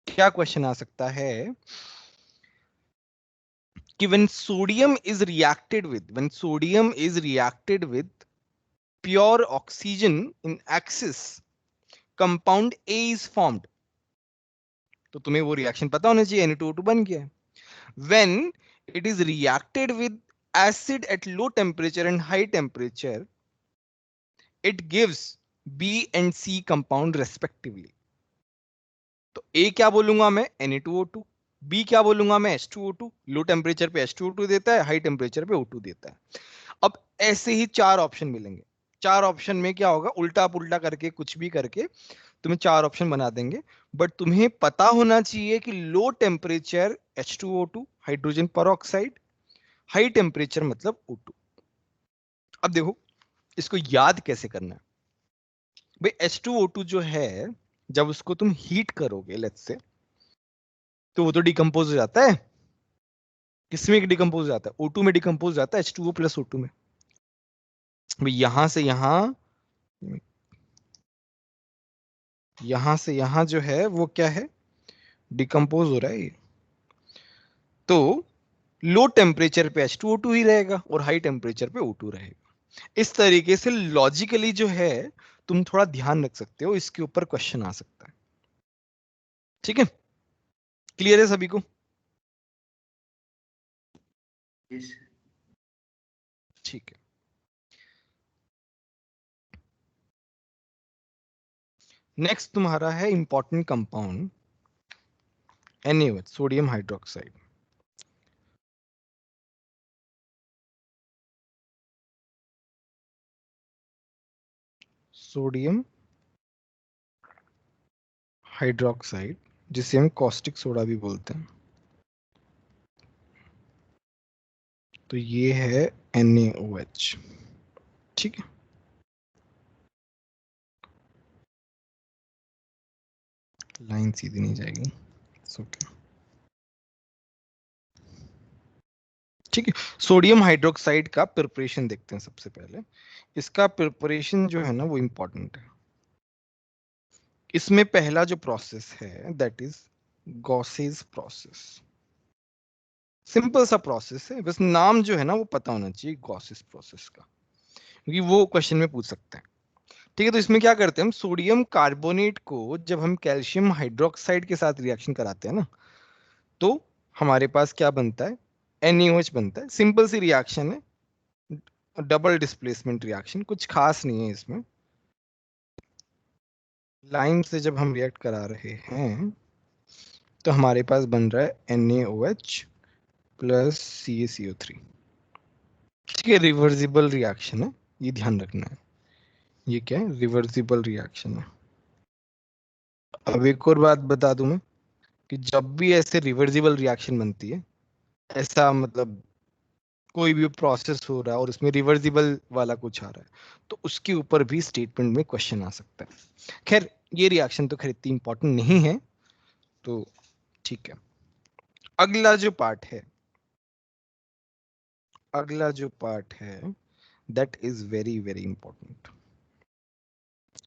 क्या क्वेश्चन आ सकता है कि when sodium is reacted with pure oxygen in excess, compound A is formed। तो तुम्हें वो रिएक्शन पता होना चाहिए, Na2O2 बन गया है। When it is reacted with acid at low temperature and high temperature, it gives B and C compound respectively। तो A क्या बोलूंगा मैं, Na2O2, B क्या बोलूंगा मैं, H2O2। लो टेम्परेचर पे H2O2 देता है, हाई टेम्परेचर पे O2 देता है। अब ऐसे ही 4 ऑप्शन मिलेंगे। 4 ऑप्शन में क्या होगा, उल्टा पुल्टा करके कुछ भी करके तुम्हें 4 ऑप्शन बना देंगे। बट तुम्हें पता होना चाहिए कि low temperature H2O2 hydrogen peroxide, high temperature मतलब O2। अब देखो इसको याद कैसे करना है। भाई H2O2 जो है, जब उसको तुम हीट करोगे लेट्स से, तो वो तो डिकम्पोज हो जाता है। किसमें डिकम्पोज हो जाता है, O2 में डिकम्पोज हो जाता है, H2O प्लस O2 में। भाई यहां से यहां जो है वो क्या है, डिकम्पोज हो रहा है ये। तो लो टेम्परेचर पे H2O2 ही रहेगा और हाई टेम्परेचर पे O2 रहेगा। इस तरीके से लॉजिकली जो है तुम थोड़ा ध्यान रख सकते हो, इसके ऊपर क्वेश्चन आ सकता है। ठीक है, क्लियर है सभी को? यस। ठीक है, नेक्स्ट तुम्हारा है important compound NaOH, sodium hydroxide. Sodium hydroxide जिसे हम कॉस्टिक सोडा भी बोलते हैं। तो ये है NaOH। ठीक है, लाइन सीधी नहीं जाएगी, ओके। ठीक है, सोडियम हाइड्रोक्साइड का प्रिपरेशन देखते हैं सबसे पहले। इसका प्रिपरेशन जो है ना वो इंपॉर्टेंट है। इसमें पहला जो प्रोसेस है that is Gauss's process. Simple सा प्रोसेस है, बस नाम जो है ना वो पता होना चाहिए गॉसेस प्रोसेस का, क्योंकि वो क्वेश्चन में पूछ सकते हैं। ठीक है, तो इसमें क्या करते हैं हम, सोडियम कार्बोनेट को जब हम कैल्शियम हाइड्रोक्साइड के साथ रिएक्शन कराते हैं ना, तो हमारे पास क्या बनता है, NaOH बनता है। सिंपल सी रिएक्शन है, डबल डिस्प्लेसमेंट रिएक्शन, कुछ खास नहीं है इसमें। लाइन से जब हम रिएक्ट करा रहे हैं तो हमारे पास बन रहा है NaOH प्लस CaCO3। ठीक है, रिवर्सिबल रिएक्शन है, ये ध्यान रखना है। ये क्या है, रिवर्सिबल रिएक्शन है। अब एक और बात बता दूं मैं कि जब भी ऐसे रिवर्सिबल रिएक्शन बनती है, ऐसा मतलब कोई भी प्रोसेस हो रहा है और उसमें रिवर्सिबल वाला कुछ आ रहा है, तो उसके ऊपर भी स्टेटमेंट में क्वेश्चन आ सकता है। खैर ये रिएक्शन तो खैर इतनी इंपॉर्टेंट नहीं है, तो ठीक है। अगला जो पार्ट है that is very very important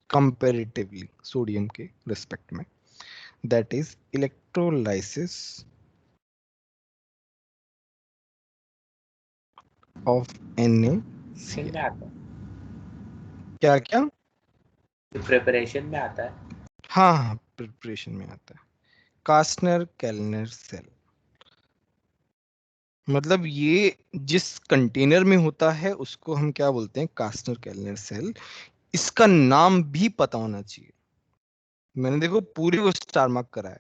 comparatively sodium के रिस्पेक्ट में, that is electrolysis of preparation में NaCl। आता है, क्या क्या? प्रिपरेशन में आता है। हाँ प्रिपरेशन में आता है। कास्टनर केल्नर सेल, मतलब ये जिस कंटेनर में होता है उसको हम क्या बोलते हैं, कास्टनर केल्नर सेल। इसका नाम भी पता होना चाहिए। मैंने देखो पूरी को स्टार मार्क करा है।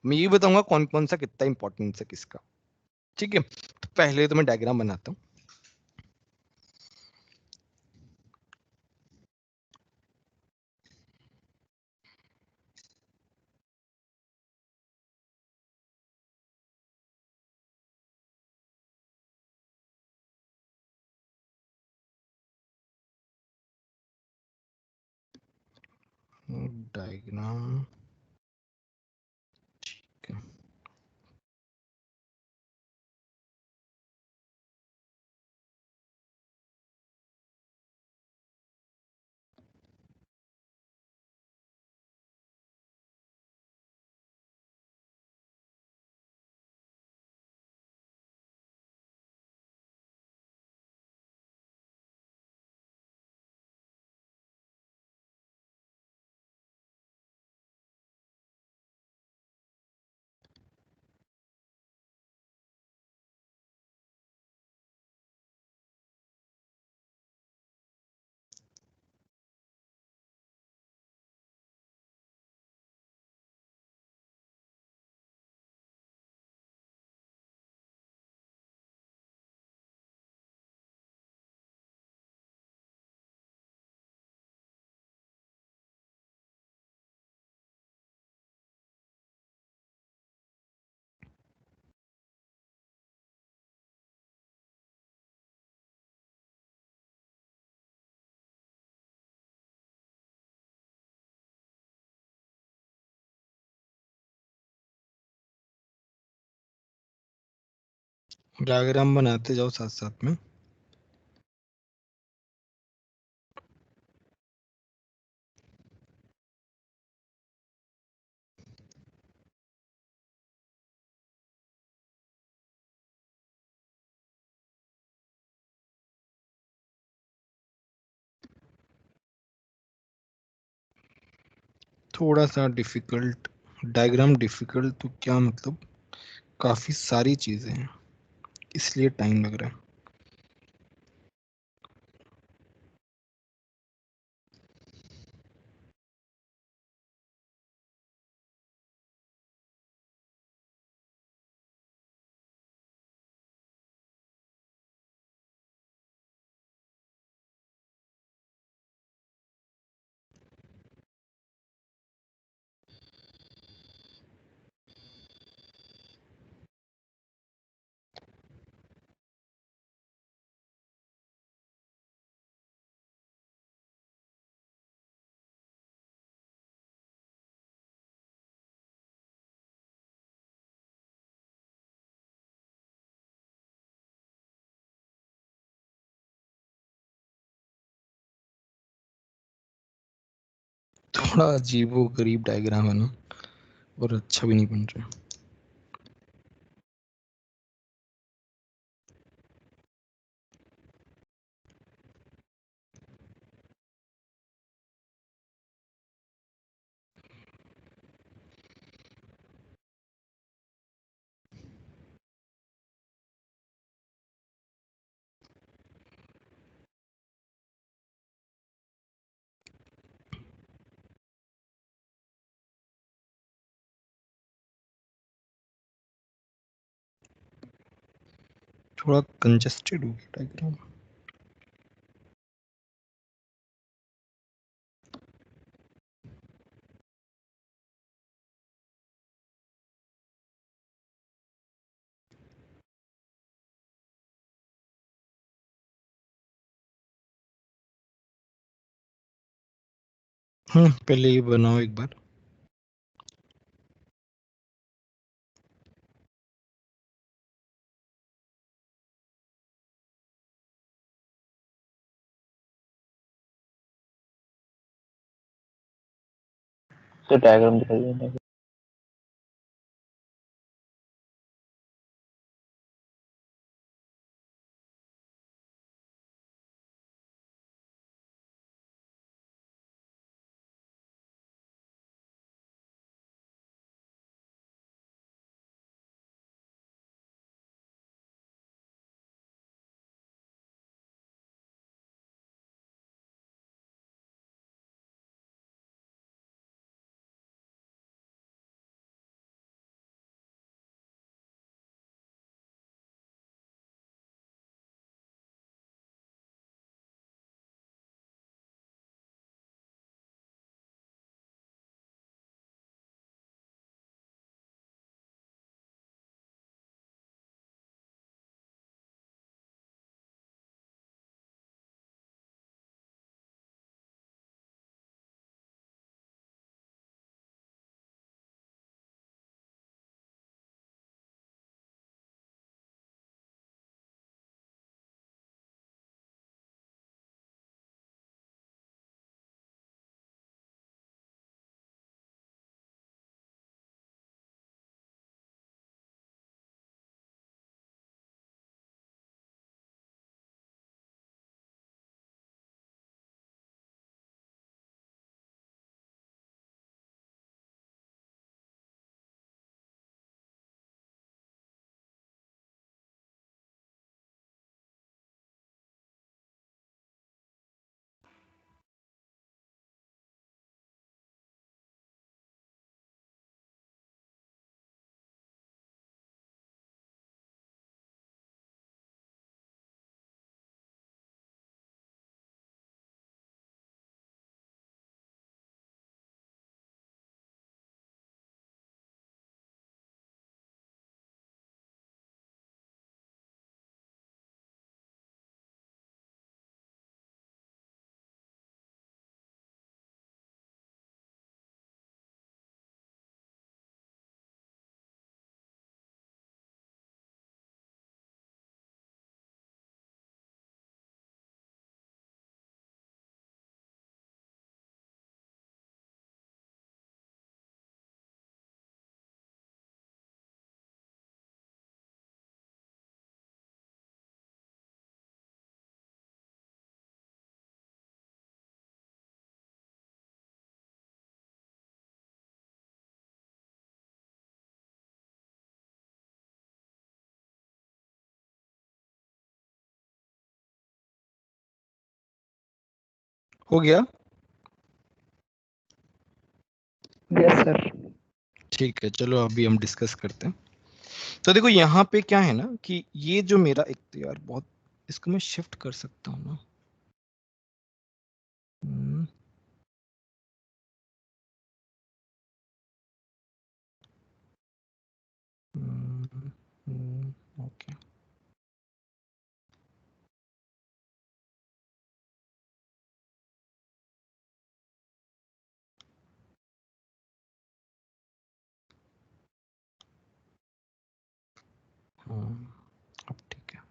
मैं ये बताऊंगा कौन कौन सा कितना इंपॉर्टेंस है किसका। ठीक है, तो पहले तो मैं डायग्राम बनाता हूँ। डायग्राम ठीक है। डायग्राम बनाते जाओ साथ साथ में। थोड़ा सा डिफिकल्ट डायग्राम, डिफिकल्ट तो क्या मतलब, काफी सारी चीजें हैं इसलिए टाइम लग रहा है। थोड़ा अजीबो गरीब डायग्राम है ना, और अच्छा भी नहीं बन रहा। थोड़ा कंजस्टेड हो गया डायग्राम। पहले ये बनाओ एक बार। तो डायग्राम दिखाई देना। हो गया? Yes sir. ठीक है, चलो अभी हम डिस्कस करते हैं। तो देखो यहाँ पे क्या है ना कि ये जो मेरा एक तो यार बहुत, इसको मैं शिफ्ट कर सकता हूँ ना। ओके, अब ठीक है।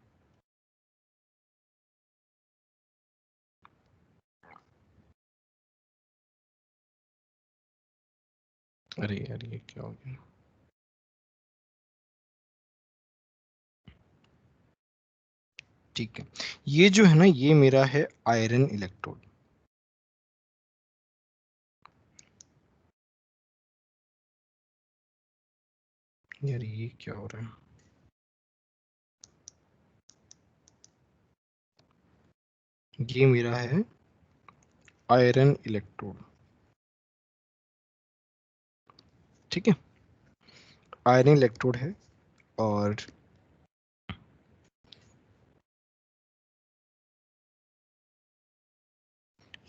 अरे यार ये क्या हो गया? ठीक है, ये जो है ना ये मेरा है आयरन इलेक्ट्रोड। यार ये क्या हो रहा है? ये मेरा है आयरन इलेक्ट्रोड, ठीक है, आयरन इलेक्ट्रोड है। और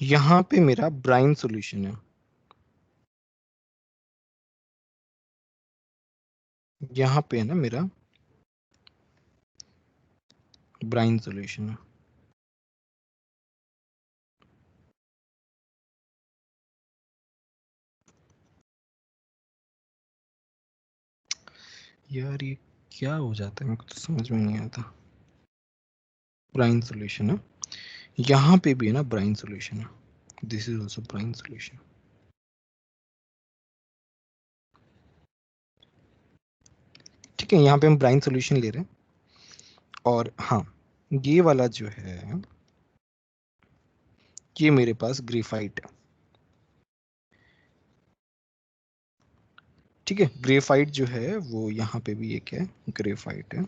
यहाँ पे मेरा ब्राइन सॉल्यूशन है, यहाँ पे है ना मेरा ब्राइन सॉल्यूशन है। यार ये क्या हो जाता है, मेरे को तो समझ में नहीं आता। ब्राइन सॉल्यूशन है, यहाँ पे भी है ना ब्राइन सॉल्यूशन है, this is also brine solution. ठीक है, यहाँ पे हम ब्राइन सॉल्यूशन ले रहे हैं। और हाँ, ये वाला जो है ये मेरे पास ग्रेफाइट है, ठीक है। ग्रेफाइट जो है वो यहाँ पे भी एक है, ग्रेफाइट है।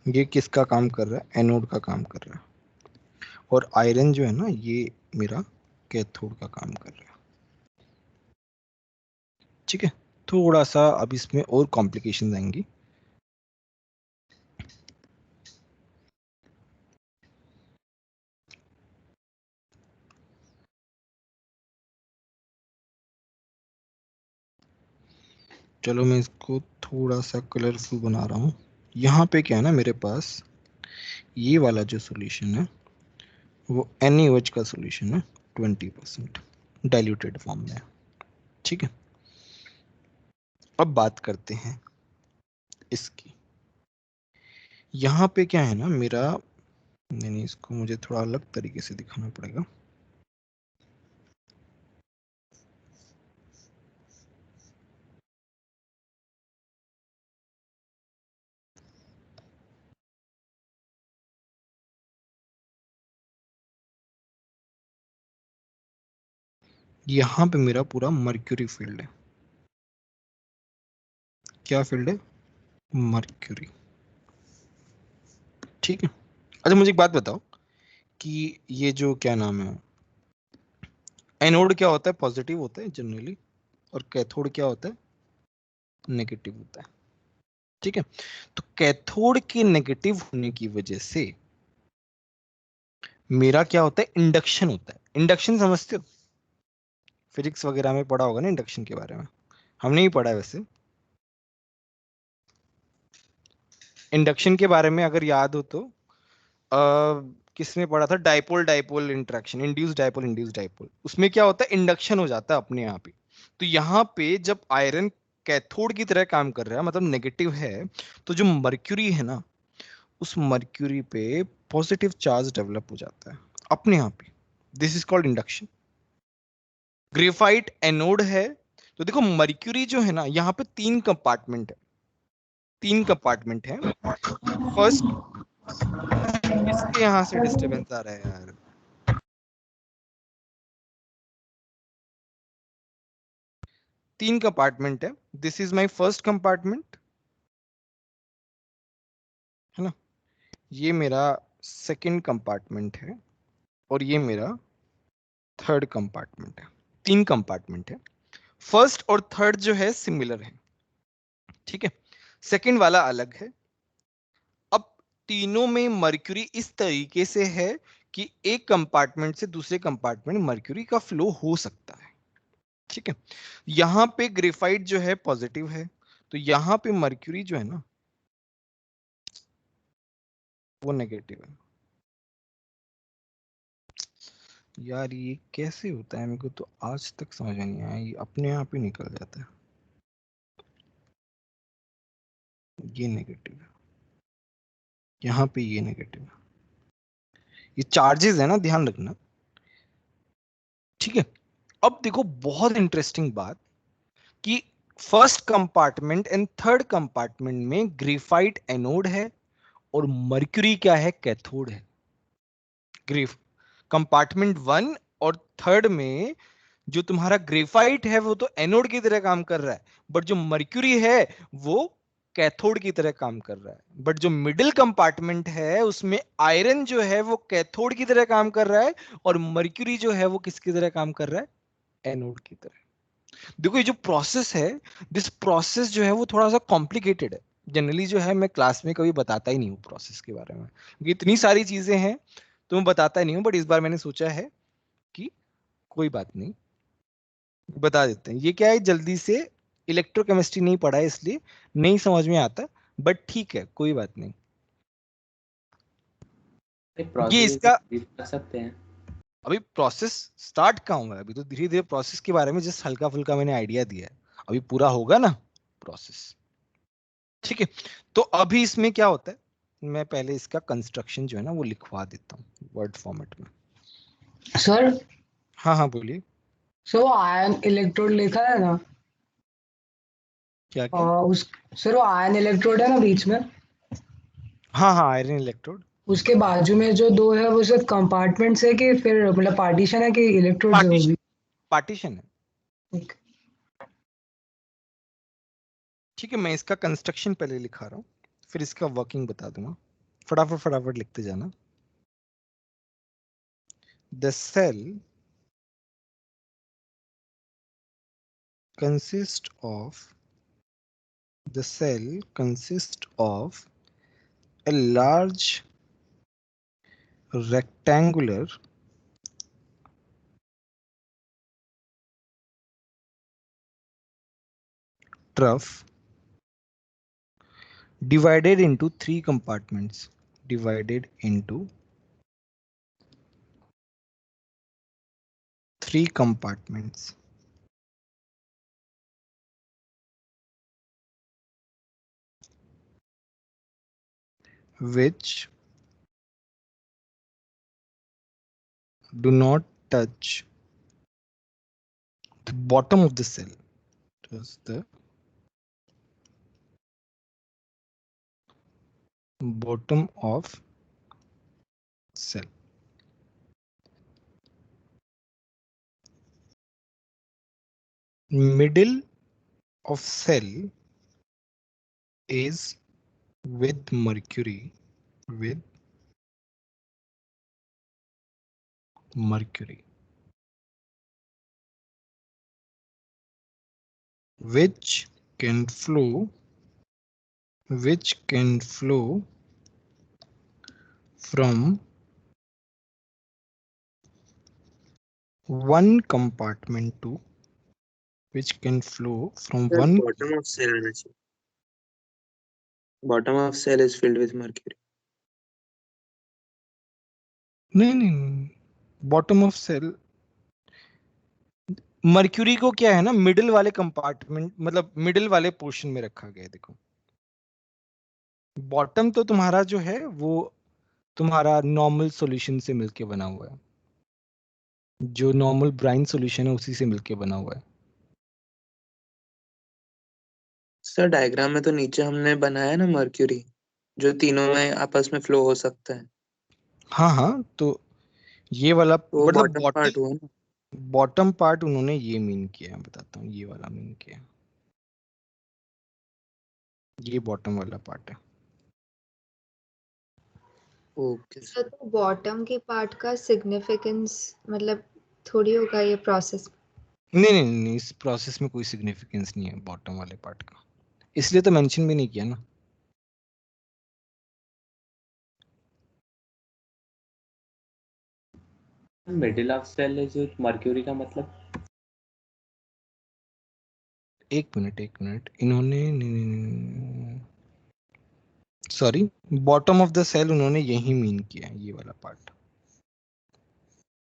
ये किसका काम कर रहा है? एनोड का काम कर रहा है। और आयरन जो है ना ये मेरा कैथोड का काम कर रहा है, ठीक है। थोड़ा सा अब इसमें और कॉम्प्लिकेशंस आएंगी। चलो मैं इसको थोड़ा सा कलरफुल बना रहा हूँ। यहाँ पे क्या है ना मेरे पास ये वाला जो सॉल्यूशन है वो NaOH का सॉल्यूशन है, 20% डाइल्यूटेड फॉर्म में, ठीक है। अब बात करते हैं इसकी। यहाँ पे क्या है ना मेरा, नहीं इसको मुझे थोड़ा अलग तरीके से दिखाना पड़ेगा। यहाँ पे मेरा पूरा मर्क्यूरी फील्ड है। क्या फील्ड है? मर्क्यूरी, ठीक है। अच्छा मुझे एक बात बताओ कि ये जो क्या नाम है, एनोड क्या होता है? पॉजिटिव होता है जनरली, और कैथोड क्या होता है? नेगेटिव होता है, ठीक है। तो कैथोड के नेगेटिव होने की वजह से मेरा क्या होता है? इंडक्शन होता है। इंडक्शन समझते हो? फिजिक्स वगैरह में पढ़ा होगा ना इंडक्शन के बारे में, हमने ही पढ़ा है वैसे। इंडक्शन के बारे में अगर याद हो तो किसने पढ़ा था? Dipole dipole interaction, induce dipole, उसमें क्या होता है? इंडक्शन हो जाता है अपने यहाँ पे। तो यहाँ पे जब आयरन कैथोड की तरह काम कर रहा है, मतलब नेगेटिव है, तो जो मर्क्यूरी है ना उस मर्क्यूरी पे पॉजिटिव चार्ज डेवलप हो जाता है अपने यहाँ पे। This is called induction. Graphite anode है। तो देखो मर्क्यूरी जो है ना यहाँ पे तीन कंपार्टमेंट है, फर्स्ट, इसके यहाँ से डिस्टरबेंस आ रहा है यार। तीन कंपार्टमेंट है, this is my first compartment, है ना। ये मेरा सेकंड कंपार्टमेंट है, और ये मेरा थर्ड कंपार्टमेंट है। 3 कंपार्टमेंट है। फर्स्ट और थर्ड जो है सिमिलर है, ठीक है। सेकंड वाला अलग है। अब तीनों में मर्क्यूरी इस तरीके से है कि एक कंपार्टमेंट से दूसरे कंपार्टमेंट मर्क्यूरी का फ्लो हो सकता है, ठीक है। यहां पे ग्रेफाइट जो है पॉजिटिव है, तो यहां पे मर्क्यूरी जो है ना वो नेगेटिव है। यार ये कैसे होता है, मेरे को तो आज तक समझ में नहीं आया, ये अपने आप ही निकल जाता है। ये नेगेटिव है, यहाँ पे ये नेगेटिव है। ये चार्जेस है ना, ध्यान रखना, ठीक है। अब देखो बहुत इंटरेस्टिंग बात कि first compartment and third compartment में ग्रेफाइट एनोड है और मर्क्यूरी क्या है, कैथोड है। ग्रेफ कंपार्टमेंट 1 और थर्ड में जो तुम्हारा ग्रेफाइट है वो तो एनोड की तरह काम कर रहा है, बट जो मर्क्यूरी है वो कैथोड की तरह काम कर रहा है। बट जो मिडिल कंपार्टमेंट है उसमें आयरन जो है वो कैथोड की तरह काम कर रहा है और मर्क्यूरी जो है वो किसकी तरह काम कर रहा है, एनोड की तरह। देखो ये जो प्रोसेस है, दिस प्रोसेस जो है वो थोड़ा सा कॉम्प्लिकेटेड है। जनरली जो है मैं क्लास में कभी बताता ही नहीं हूँ प्रोसेस के बारे में, क्योंकि इतनी सारी चीजें हैं तो मैं बताता ही नहीं हूँ। बट इस बार मैंने सोचा है कि कोई बात नहीं, बता देते हैं। ये क्या है, जल्दी से इलेक्ट्रोकेमिस्ट्री नहीं पढ़ा है इसलिए नहीं समझ में आता, बट ठीक है कोई बात नहीं। ये प्रोसेस इसका कर सकते हैं। अभी प्रोसेस स्टार्ट कहाँ हुआ है, अभी तो धीरे धीरे प्रोसेस के बारे में जस्ट हल्का फुल्का मैंने आइडिया दिया है, अभी पूरा होगा ना प्रोसेस, ठीक है। तो अभी इसमें क्या होता है, मैं पहले इसका कंस्ट्रक्शन जो है ना वो लिखवा देता हूँ वर्ड फॉर्मेट में। सर हाँ हाँ बोलिए। सर वो आयन इलेक्ट्रोड लिखा है ना, क्या क्या? उस सर वो आयन इलेक्ट्रोड है ना बीच में, हाँ हाँ आयरन इलेक्ट्रोड। उसके बाजू में जो दो है वो सिर्फ कंपार्टमेंट्स है कि फिर मतलब पार्टीशन है कि इलेक्ट्रोड्स है वो पार्टीशन, भी? पार्टीशन है, ठीक है। मैं इसका कंस्ट्रक्शन पहले लिखा रहा हूँ, फिर इसका वर्किंग बता दूंगा। फटाफट फटाफट लिखते जाना। The cell consist of the cell consists of a large rectangular trough divided into 3 compartments, divided into 3 compartments, which do not touch the bottom of the cell. Just the bottom of cell. Middle of cell is with mercury, with mercury, which can flow from one compartment to which can flow from Sir, one bottom of cell आना चाहिए. Bottom of cell is filled with mercury. नहीं bottom of cell mercury को क्या है ना middle वाले compartment मतलब middle वाले पोर्शन में रखा गया है। देखो बॉटम तो तुम्हारा जो है वो तुम्हारा नॉर्मल सॉल्यूशन से मिलके बना हुआ है, जो नॉर्मल ब्राइन सॉल्यूशन है उसी से मिलके बना हुआ है। सर डायग्राम में तो नीचे हमने बनाया ना मर्क्यूरी, जो तीनों में आपस में फ्लो हो सकता है, हाँ हाँ तो ये वाला वो मतलब बॉटम पार्ट हुआ ना. बॉटम पार्ट उन्होंने ये मीन किया है, बताता हूँ ये वाला मीन किया है, ये बॉटम वाला पार्ट है। ओके सर तो बॉटम के पार्ट का सिग्निफिकेंस मतलब थोड़ी होगा ये प्रोसेस। नहीं नहीं नहीं, इस प्रोसेस में कोई सिग्निफिकेंस नहीं है बॉटम वाले पार्ट का, इसलिए तो मेंशन भी नहीं किया ना। मिडिल ऑफ सेल है जो मर्क्यूरी का मतलब। एक मिनट, इन्होंने sorry, bottom of the cell उन्होंने यही मीन किया है, ये वाला पार्ट।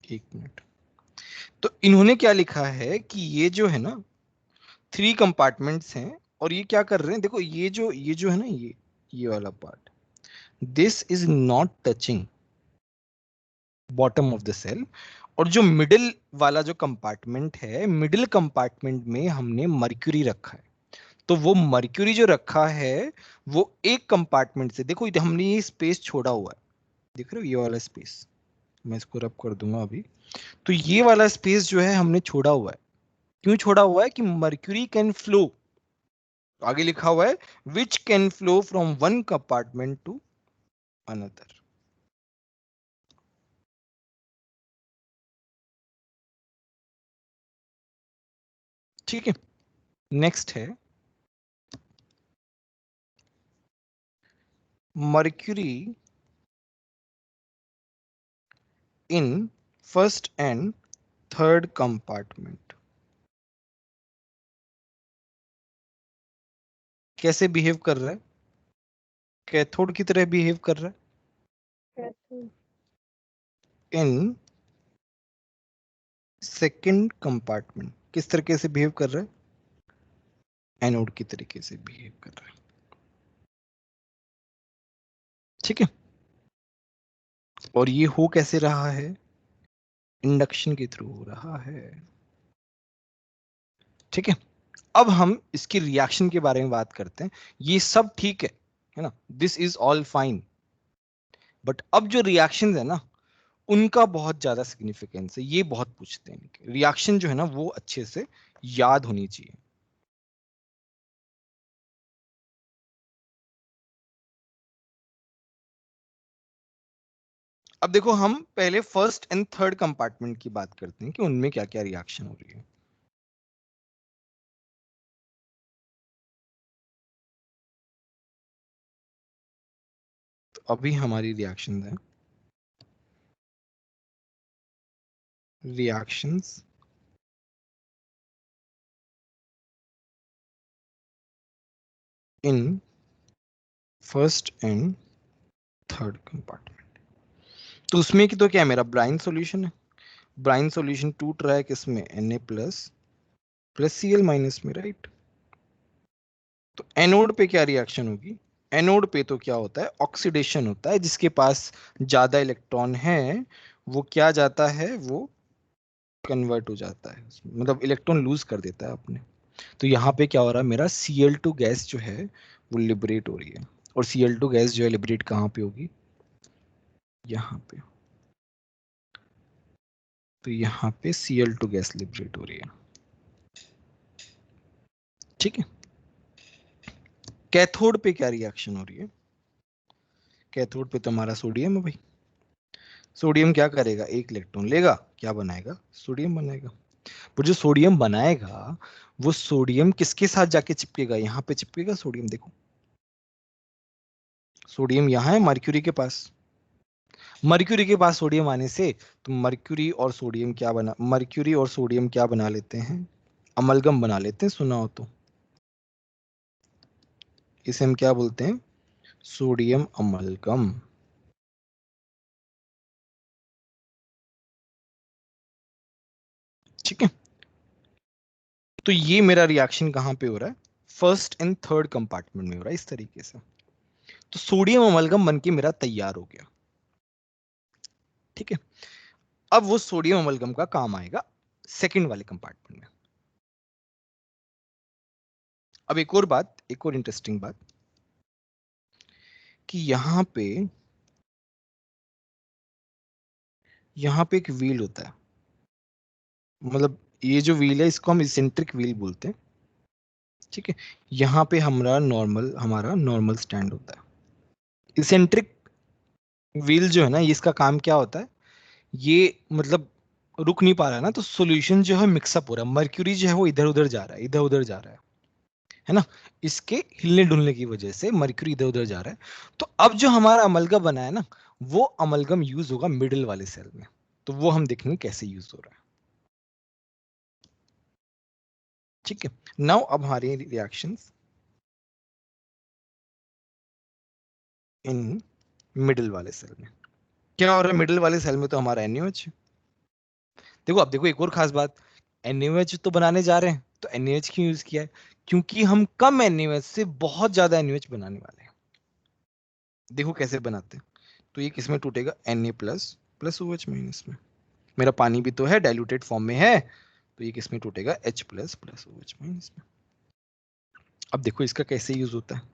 एक मिनट, तो इन्होंने क्या लिखा है कि ये जो है ना 3 कंपार्टमेंट्स हैं, और ये क्या कर रहे हैं, देखो ये जो है ना, ये वाला part, this is not touching bottom of the cell. और जो मिडिल वाला जो कंपार्टमेंट है, मिडिल कंपार्टमेंट में हमने मर्क्यूरी रखा है। तो वो मर्क्यूरी जो रखा है वो एक कंपार्टमेंट से, देखो हमने ये स्पेस छोड़ा हुआ है, देख रहे हो ये वाला स्पेस, मैं इसको रब कर दूंगा अभी। तो ये वाला स्पेस जो है हमने छोड़ा हुआ है। क्यों छोड़ा हुआ है? कि मर्क्यूरी कैन फ्लो, आगे लिखा हुआ है which can flow from one compartment to another. ठीक है, नेक्स्ट है mercury in first and third compartment कैसे बिहेव कर रहा है? कैथोड की तरह बिहेव कर रहा है। इन सेकंड कंपार्टमेंट किस तरीके से बिहेव कर रहा है? एनोड की तरीके से बिहेव कर रहा है। ठीक है, और ये हो कैसे रहा है? इंडक्शन के थ्रू हो रहा है। ठीक है, अब हम इसकी रिएक्शन के बारे में बात करते हैं। ये सब ठीक है ना, this is all fine. But अब जो रिएक्शंस है ना, उनका बहुत ज्यादा सिग्निफिकेंस है, ये बहुत पूछते हैं। रिएक्शन जो है ना वो अच्छे से याद होनी चाहिए। अब देखो, हम पहले फर्स्ट एंड थर्ड कंपार्टमेंट की बात करते हैं कि उनमें क्या क्या रिएक्शन हो रही है। तो अभी हमारी रिएक्शन है, reactions in first and third compartment. तो उसमें की तो क्या है, मेरा ब्राइन सॉल्यूशन है। ब्राइन सॉल्यूशन टूट रहा है किसमें? Na प्लस Cl माइनस में, राइट। तो एनोड पे क्या रिएक्शन होगी? एनोड पे तो क्या होता है, ऑक्सीडेशन होता है। जिसके पास ज्यादा इलेक्ट्रॉन है वो क्या जाता है, वो कन्वर्ट हो जाता है, मतलब इलेक्ट्रॉन लूज कर देता है अपने। तो यहाँ पे क्या हो रहा है, मेरा Cl2 गैस जो है वो लिबरेट हो रही है। और Cl2 गैस जो है लिबरेट कहाँ पे होगी? यहाँ पे। तो यहाँ पे Cl2 गैस लिबरेट हो रही है। ठीक है, कैथोड पे क्या रिएक्शन हो रही है? कैथोड पे तो हमारा सोडियम है भाई। सोडियम क्या करेगा, एक इलेक्ट्रॉन लेगा, क्या बनाएगा? सोडियम बनाएगा। वो जो सोडियम बनाएगा, वो सोडियम किसके साथ जाके चिपकेगा? यहाँ पे चिपकेगा सोडियम। देखो सोडियम यहाँ है मर्क्यूरी के पास। मर्क्यूरी के पास सोडियम आने से तो मर्क्यूरी और सोडियम क्या बना, मर्क्यूरी और सोडियम क्या बना लेते हैं? अमलगम बना लेते हैं, सुना हो तो। इसे हम क्या बोलते हैं? Sodium amalgam. ठीक है, तो ये मेरा रिएक्शन कहां पे हो रहा है? फर्स्ट एंड थर्ड कंपार्टमेंट में हो रहा है, इस तरीके से। तो सोडियम अमलगम बनके मेरा तैयार हो गया। ठीक है, अब वो सोडियम अमलगम का काम आएगा सेकंड वाले कंपार्टमेंट में। अब एक और बात, एक और इंटरेस्टिंग बात, कि यहां पे एक व्हील होता है, मतलब ये जो व्हील है इसको हम इसेंट्रिक व्हील बोलते हैं। ठीक है, यहाँ पे हमारा नॉर्मल स्टैंड होता है। इसेंट्रिक व्हील जो है ना, ये इसका काम क्या होता है, ये मतलब रुक नहीं पा रहा है ना, तो सॉल्यूशन जो है मिक्सअप हो रहा है, मर्क्यूरी जो है वो इधर उधर जा रहा है, इधर उधर जा रहा है ना, इसके हिलने डुलने की वजह से मर्क्यूरी इधर उधर जा रहा है। तो अब जो हमारा अमलगम बना है ना, वो अमलगम यूज होगा मिडिल वाले सेल में, तो वो हम देखेंगे कैसे यूज हो रहा है। ठीक है, नाउ अब हमारे रिएक्शंस इन मिडिल वाले सेल में क्या हो रहा है। मिडिल वाले सेल में तो हमारा NaOH है। देखो, अब देखो एक और खास बात, NaOH तो बनाने जा रहे हैं, तो NaOH क्यों यूज किया है, क्योंकि हम कम NaOH से बहुत ज्यादा NaOH बनाने वाले हैं। देखो कैसे बनाते हैं, तो ये किस में टूटेगा, Na plus plus OH minus में, मेरा पानी भी तो है, डाइल्यूटेड फॉर्म में है, तो ये किस में टूटेगा, H plus plus OH minus में। अब देखो इसका कैसे यूज होता है।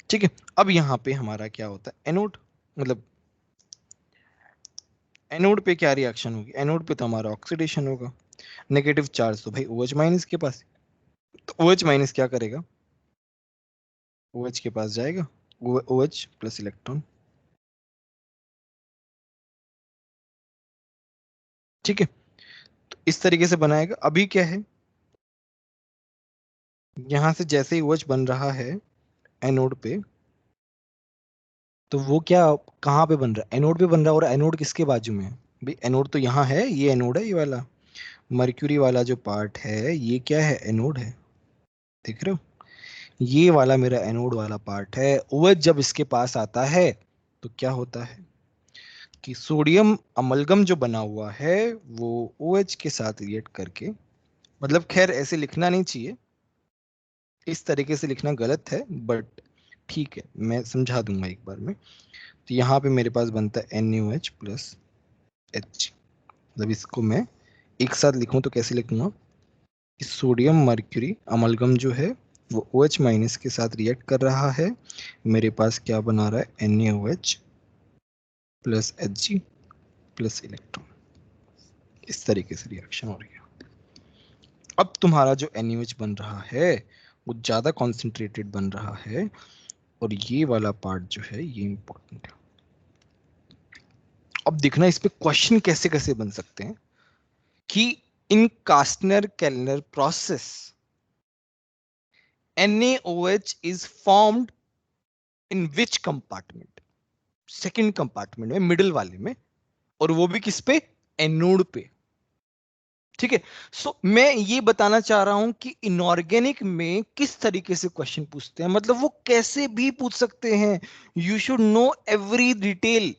ठीक है, अब यहाँ पे हमारा क्या होता है, एनोड, मतलब एनोड पे क्या रिएक्शन होगी, एनोड पे तो हमारा ऑक्सीडेशन होगा, नेगेटिव चार्ज तो भाई OH माइनस के पास, तो OH माइनस क्या करेगा, OH के पास जाएगा, OH प्लस इलेक्ट्रॉन। ठीक है, तो इस तरीके से बनाएगा। अभी क्या है, यहां से जैसे ही OH बन रहा है एनोड पे, तो वो क्या, कहाँ पे बन रहा है, एनोड पे बन रहा है, और एनोड किसके बाजू में है, भाई एनोड तो यहाँ है, ये एनोड है, ये वाला मर्क्यूरी वाला जो पार्ट है ये क्या है, एनोड है, देख रहे हो, ये वाला मेरा एनोड वाला पार्ट है। OH जब इसके पास आता है तो क्या होता है कि सोडियम अमलगम जो बना हुआ है वो OH के साथ रिएक्ट करके, मतलब खैर ऐसे लिखना नहीं चाहिए, इस तरीके से लिखना गलत है, बट ठीक है मैं समझा दूंगा एक बार में। तो यहाँ पे मेरे पास बनता है NaOH प्लस H, मतलब इसको मैं एक साथ लिखूं तो कैसे लिखूंगा, कि सोडियम मर्क्यूरी अमलगम जो है वो OH माइनस के साथ रिएक्ट कर रहा है, मेरे पास क्या बना रहा है, NaOH plus Hg plus electron, इस तरीके से रिएक्शन हो रही है। अब तुम्हारा जो NaOH बन रहा है वो ज्यादा कॉन्सेंट्रेटेड बन रहा है, और ये वाला पार्ट जो है ये इंपॉर्टेंट है। अब देखना इस पे क्वेश्चन कैसे कैसे बन सकते हैं, कि in Castner Kellner process NaOH is formed in which compartment, second compartment में, मिडिल वाले में, और वो भी किस पे, एनोड पे। ठीक है, सो मैं ये बताना चाह रहा हूं कि इनऑर्गेनिक में किस तरीके से क्वेश्चन पूछते हैं, मतलब वो कैसे भी पूछ सकते हैं। You should know every detail,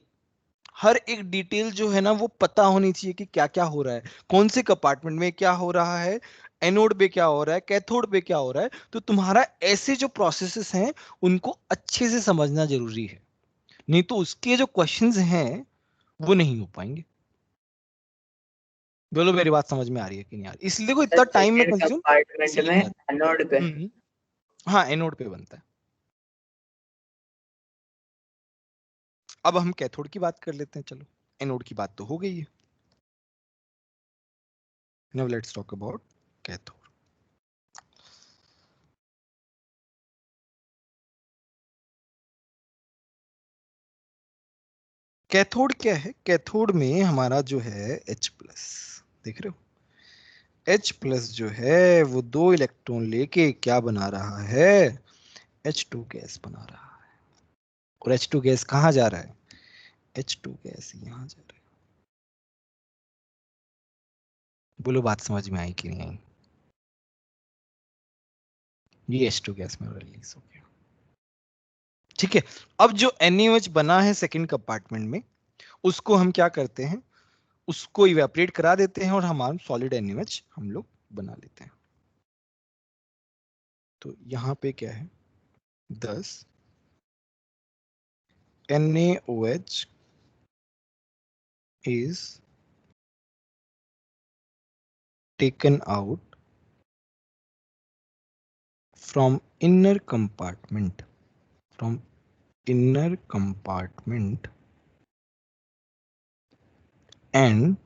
हर एक डिटेल जो है ना वो पता होनी चाहिए कि क्या क्या हो रहा है, कौन से कंपार्टमेंट में क्या हो रहा है, एनोड पे क्या हो रहा है, कैथोड पे क्या हो रहा है। तो तुम्हारा ऐसे जो प्रोसेसेस हैं उनको अच्छे से समझना जरूरी है, नहीं तो उसके जो क्वेश्चंस हैं वो नहीं हो पाएंगे। बोलो मेरी बात समझ में आ रही है कि नहीं आ रही, इसलिए को इतना टाइम में सेकंड कंज्यूम कंपार्टमेंट इसलिए में कर। एनोड पे। हाँ एनोड पे बनता है। अब हम कैथोड की बात कर लेते हैं, चलो एनोड की बात तो हो गई है, now let's talk about cathode. Cathode क्या है, कैथोड में हमारा जो है H प्लस, देख रहे हो, H प्लस जो है वो 2 इलेक्ट्रॉन लेके क्या बना रहा है, H2 गैस बना रहा है। और H2 गैस कहाँ जा रहा है, H2 गैस यहाँ जा रहा है। बोलो बात समझ में आई कि नहीं आई, ये H2 गैस में रिलीज हो गया। ठीक है, अब जो NaOH बना है सेकंड कंपार्टमेंट में, उसको हम क्या करते हैं, उसको इवेपोरेट करा देते हैं और हमारा सॉलिड NaOH हम लोग बना लेते हैं। तो यहाँ पे क्या है, 10 NaOH is taken out from inner compartment, from inner compartment and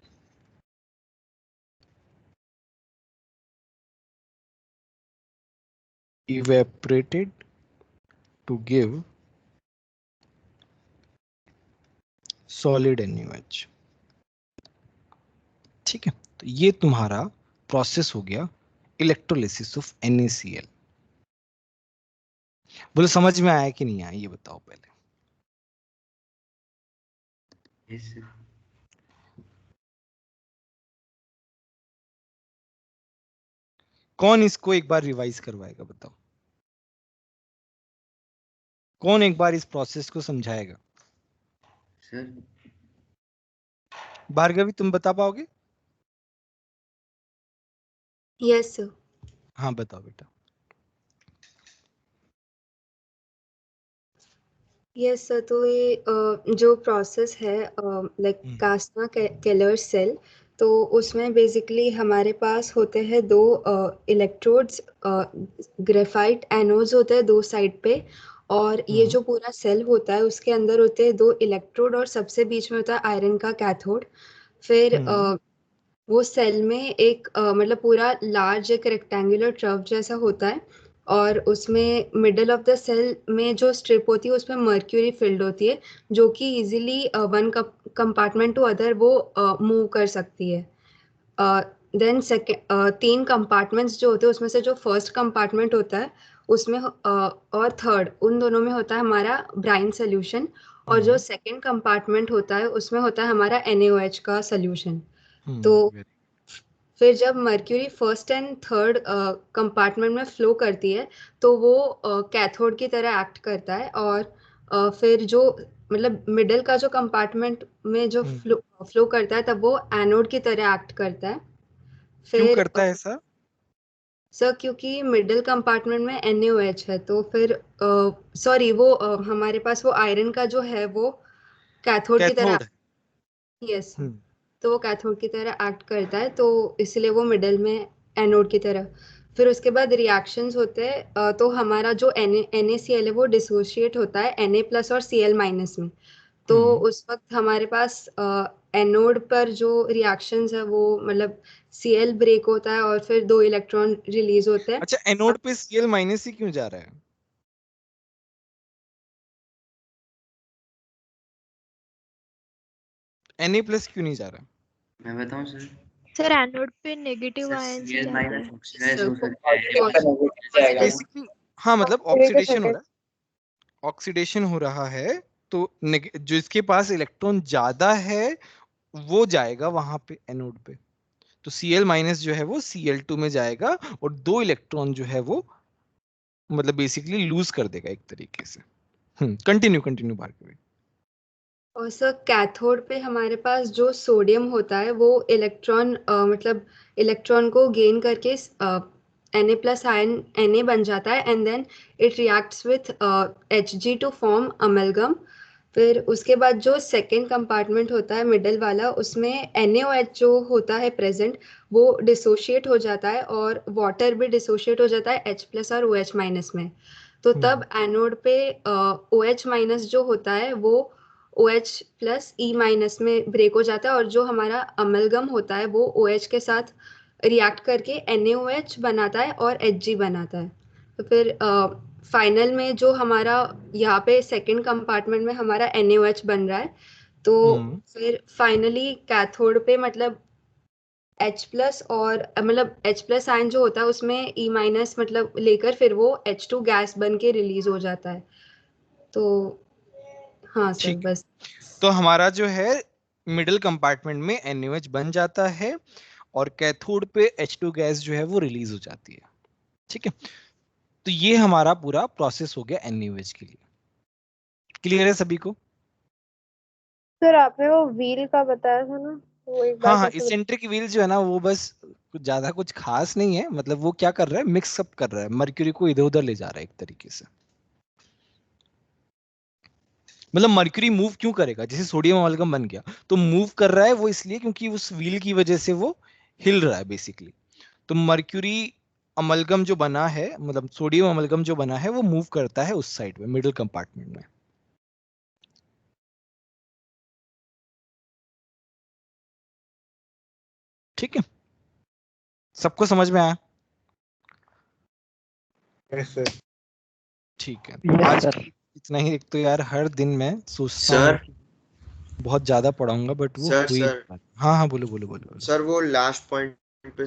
evaporated to give solid NaOH। ठीक है, तो ये तुम्हारा प्रोसेस हो गया इलेक्ट्रोलिसिस ऑफ NaCl। बोलो समझ में आया कि नहीं आया, ये बताओ पहले। Yes sir. कौन इसको एक बार रिवाइज करवाएगा, बताओ कौन एक बार इस प्रोसेस को समझाएगा? सर भार्गवी तुम बता पाओगे? Yes sir. हाँ बताओ बेटा। यस सर, तो ये जो प्रोसेस है लाइक कास्ना केलर सेल, तो उसमें बेसिकली हमारे पास होते हैं दो इलेक्ट्रोड्स, ग्रेफाइट एनोड्स होते हैं दो साइड पे, और ये जो पूरा सेल होता है उसके अंदर होते हैं दो इलेक्ट्रोड, और सबसे बीच में होता है आयरन का कैथोड। फिर वो सेल में एक मतलब पूरा लार्ज एक रेक्टेंगुलर ट्रफ जैसा होता है, और उसमें मिडल ऑफ द सेल में जो स्ट्रिप होती है उसमें मर्क्यूरी फिल्ड होती है, जो कि easily one compartment to other वो मूव कर सकती है। देन सेकेंड 3 कंपार्टमेंट्स जो होते हैं उसमें से जो फर्स्ट कंपार्टमेंट होता है उसमें और थर्ड, उन दोनों में होता है हमारा ब्राइन सोल्यूशन, और जो सेकेंड कंपार्टमेंट होता है उसमें होता है हमारा NaOH का सोल्यूशन। तो फिर जब mercury first and third compartment में फ्लो करती है तो वो कैथोड की तरह एक्ट करता है, और फिर जो मतलब मिडिल का जो कंपार्टमेंट में जो फ्लो करता है तब वो एनोड की तरह एक्ट करता है। क्यों फिर करता है ऐसा? सर क्योंकि मिडिल कंपार्टमेंट में NaOH है, तो फिर सॉरी वो हमारे पास वो आयरन का जो है वो कैथोड की तरह, यस, तो वो कैथोड की तरह एक्ट करता है, तो इसलिए वो मिडल में एनोड की तरह। फिर उसके बाद रिएक्शंस होते हैं, तो हमारा जो NaCl है वो डिसोशिएट होता है Na+ और Cl- में। तो उस वक्त हमारे पास एनोड पर जो रिएक्शंस है वो मतलब Cl ब्रेक होता है और फिर 2 इलेक्ट्रॉन रिलीज होते हैं। अच्छा, एनोड पे Cl- ही क्यों जा रहा है? Na+ क्यों नहीं जा रहा? मैं बताऊं सर? सर एनोड पे नेगेटिव आयन से Cl- जाते हैं। ऑक्सीडाइज हो सकता है। बेसिकली हाँ, मतलब ऑक्सीडेशन हो रहा है, ऑक्सीडेशन हो रहा है, तो जो इसके पास इलेक्ट्रॉन ज्यादा है वो जाएगा वहां पे एनोड पे, तो Cl- जो है वो Cl2 में जाएगा और 2 इलेक्ट्रॉन जो है वो मतलब बेसिकली लूज कर देगा एक तरीके से। कंटिन्यू भार्गवी। और सर कैथोड पे हमारे पास जो सोडियम होता है वो इलेक्ट्रॉन मतलब इलेक्ट्रॉन को गेन करके Na+ आयन Na बन जाता है, and then it reacts with Hg to form amalgam. फिर उसके बाद जो सेकेंड कंपार्टमेंट होता है मिडल वाला, उसमें NaOH जो होता है प्रेजेंट वो डिसोशिएट हो जाता है, और वाटर भी डिसोशिएट हो जाता है H+ और OH- में। तो तब एनोड पे OH- जो होता है वो OH+ E- में ब्रेक हो जाता है, और जो हमारा अमलगम होता है वो OH के साथ रिएक्ट करके NaOH बनाता है और Hg बनाता है। तो फिर फाइनल में जो हमारा यहाँ पे सेकंड कंपार्टमेंट में हमारा NaOH बन रहा है, तो फिर फाइनली कैथोड पे मतलब H+ और मतलब H+ आयन जो होता है उसमें E- मतलब लेकर फिर वो H2 गैस बन के रिलीज हो जाता है। तो हाँ सर, बस। तो हमारा जो है मिडिल कंपार्टमेंट में NaOH बन जाता है और कैथोड पे H2 गैस जो है वो रिलीज हो जाती है। ठीक है, तो ये हमारा पूरा प्रोसेस हो गया NaOH के लिए। क्लियर है सभी को? सर आपने वो व्हील का बताया था ना, वो एक बार हाँ, फिर से इसेंट्रिक व्हील जो है ना वो बस ज्यादा कुछ खास नहीं है, मतलब वो क्या कर रहा है, मिक्स अप कर रहा है, मर्क्यूरी को इधर उधर ले जा रहा है एक तरीके से। मतलब मर्क्यूरी मूव क्यों करेगा, जैसे सोडियम अमलगम बन गया तो मूव कर रहा है वो इसलिए क्योंकि उस व्हील की वजह से वो हिल रहा है बेसिकली। तो मर्क्यूरी अमलगम जो बना है, मतलब सोडियम अमलगम जो बना है वो मूव करता है उस साइड में, मिडिल कंपार्टमेंट में। ठीक है, सबको समझ में आया? ठीक है, तो Yes, आज sir. इतना ही। एक तो यार हर दिन मैं सोचता हूँ सर बहुत ज्यादा पढ़ाऊंगा बट वो सर हुई सर हाँ हाँ बोलो बोलो बोलो बोलो। सर वो लास्ट पॉइंट पे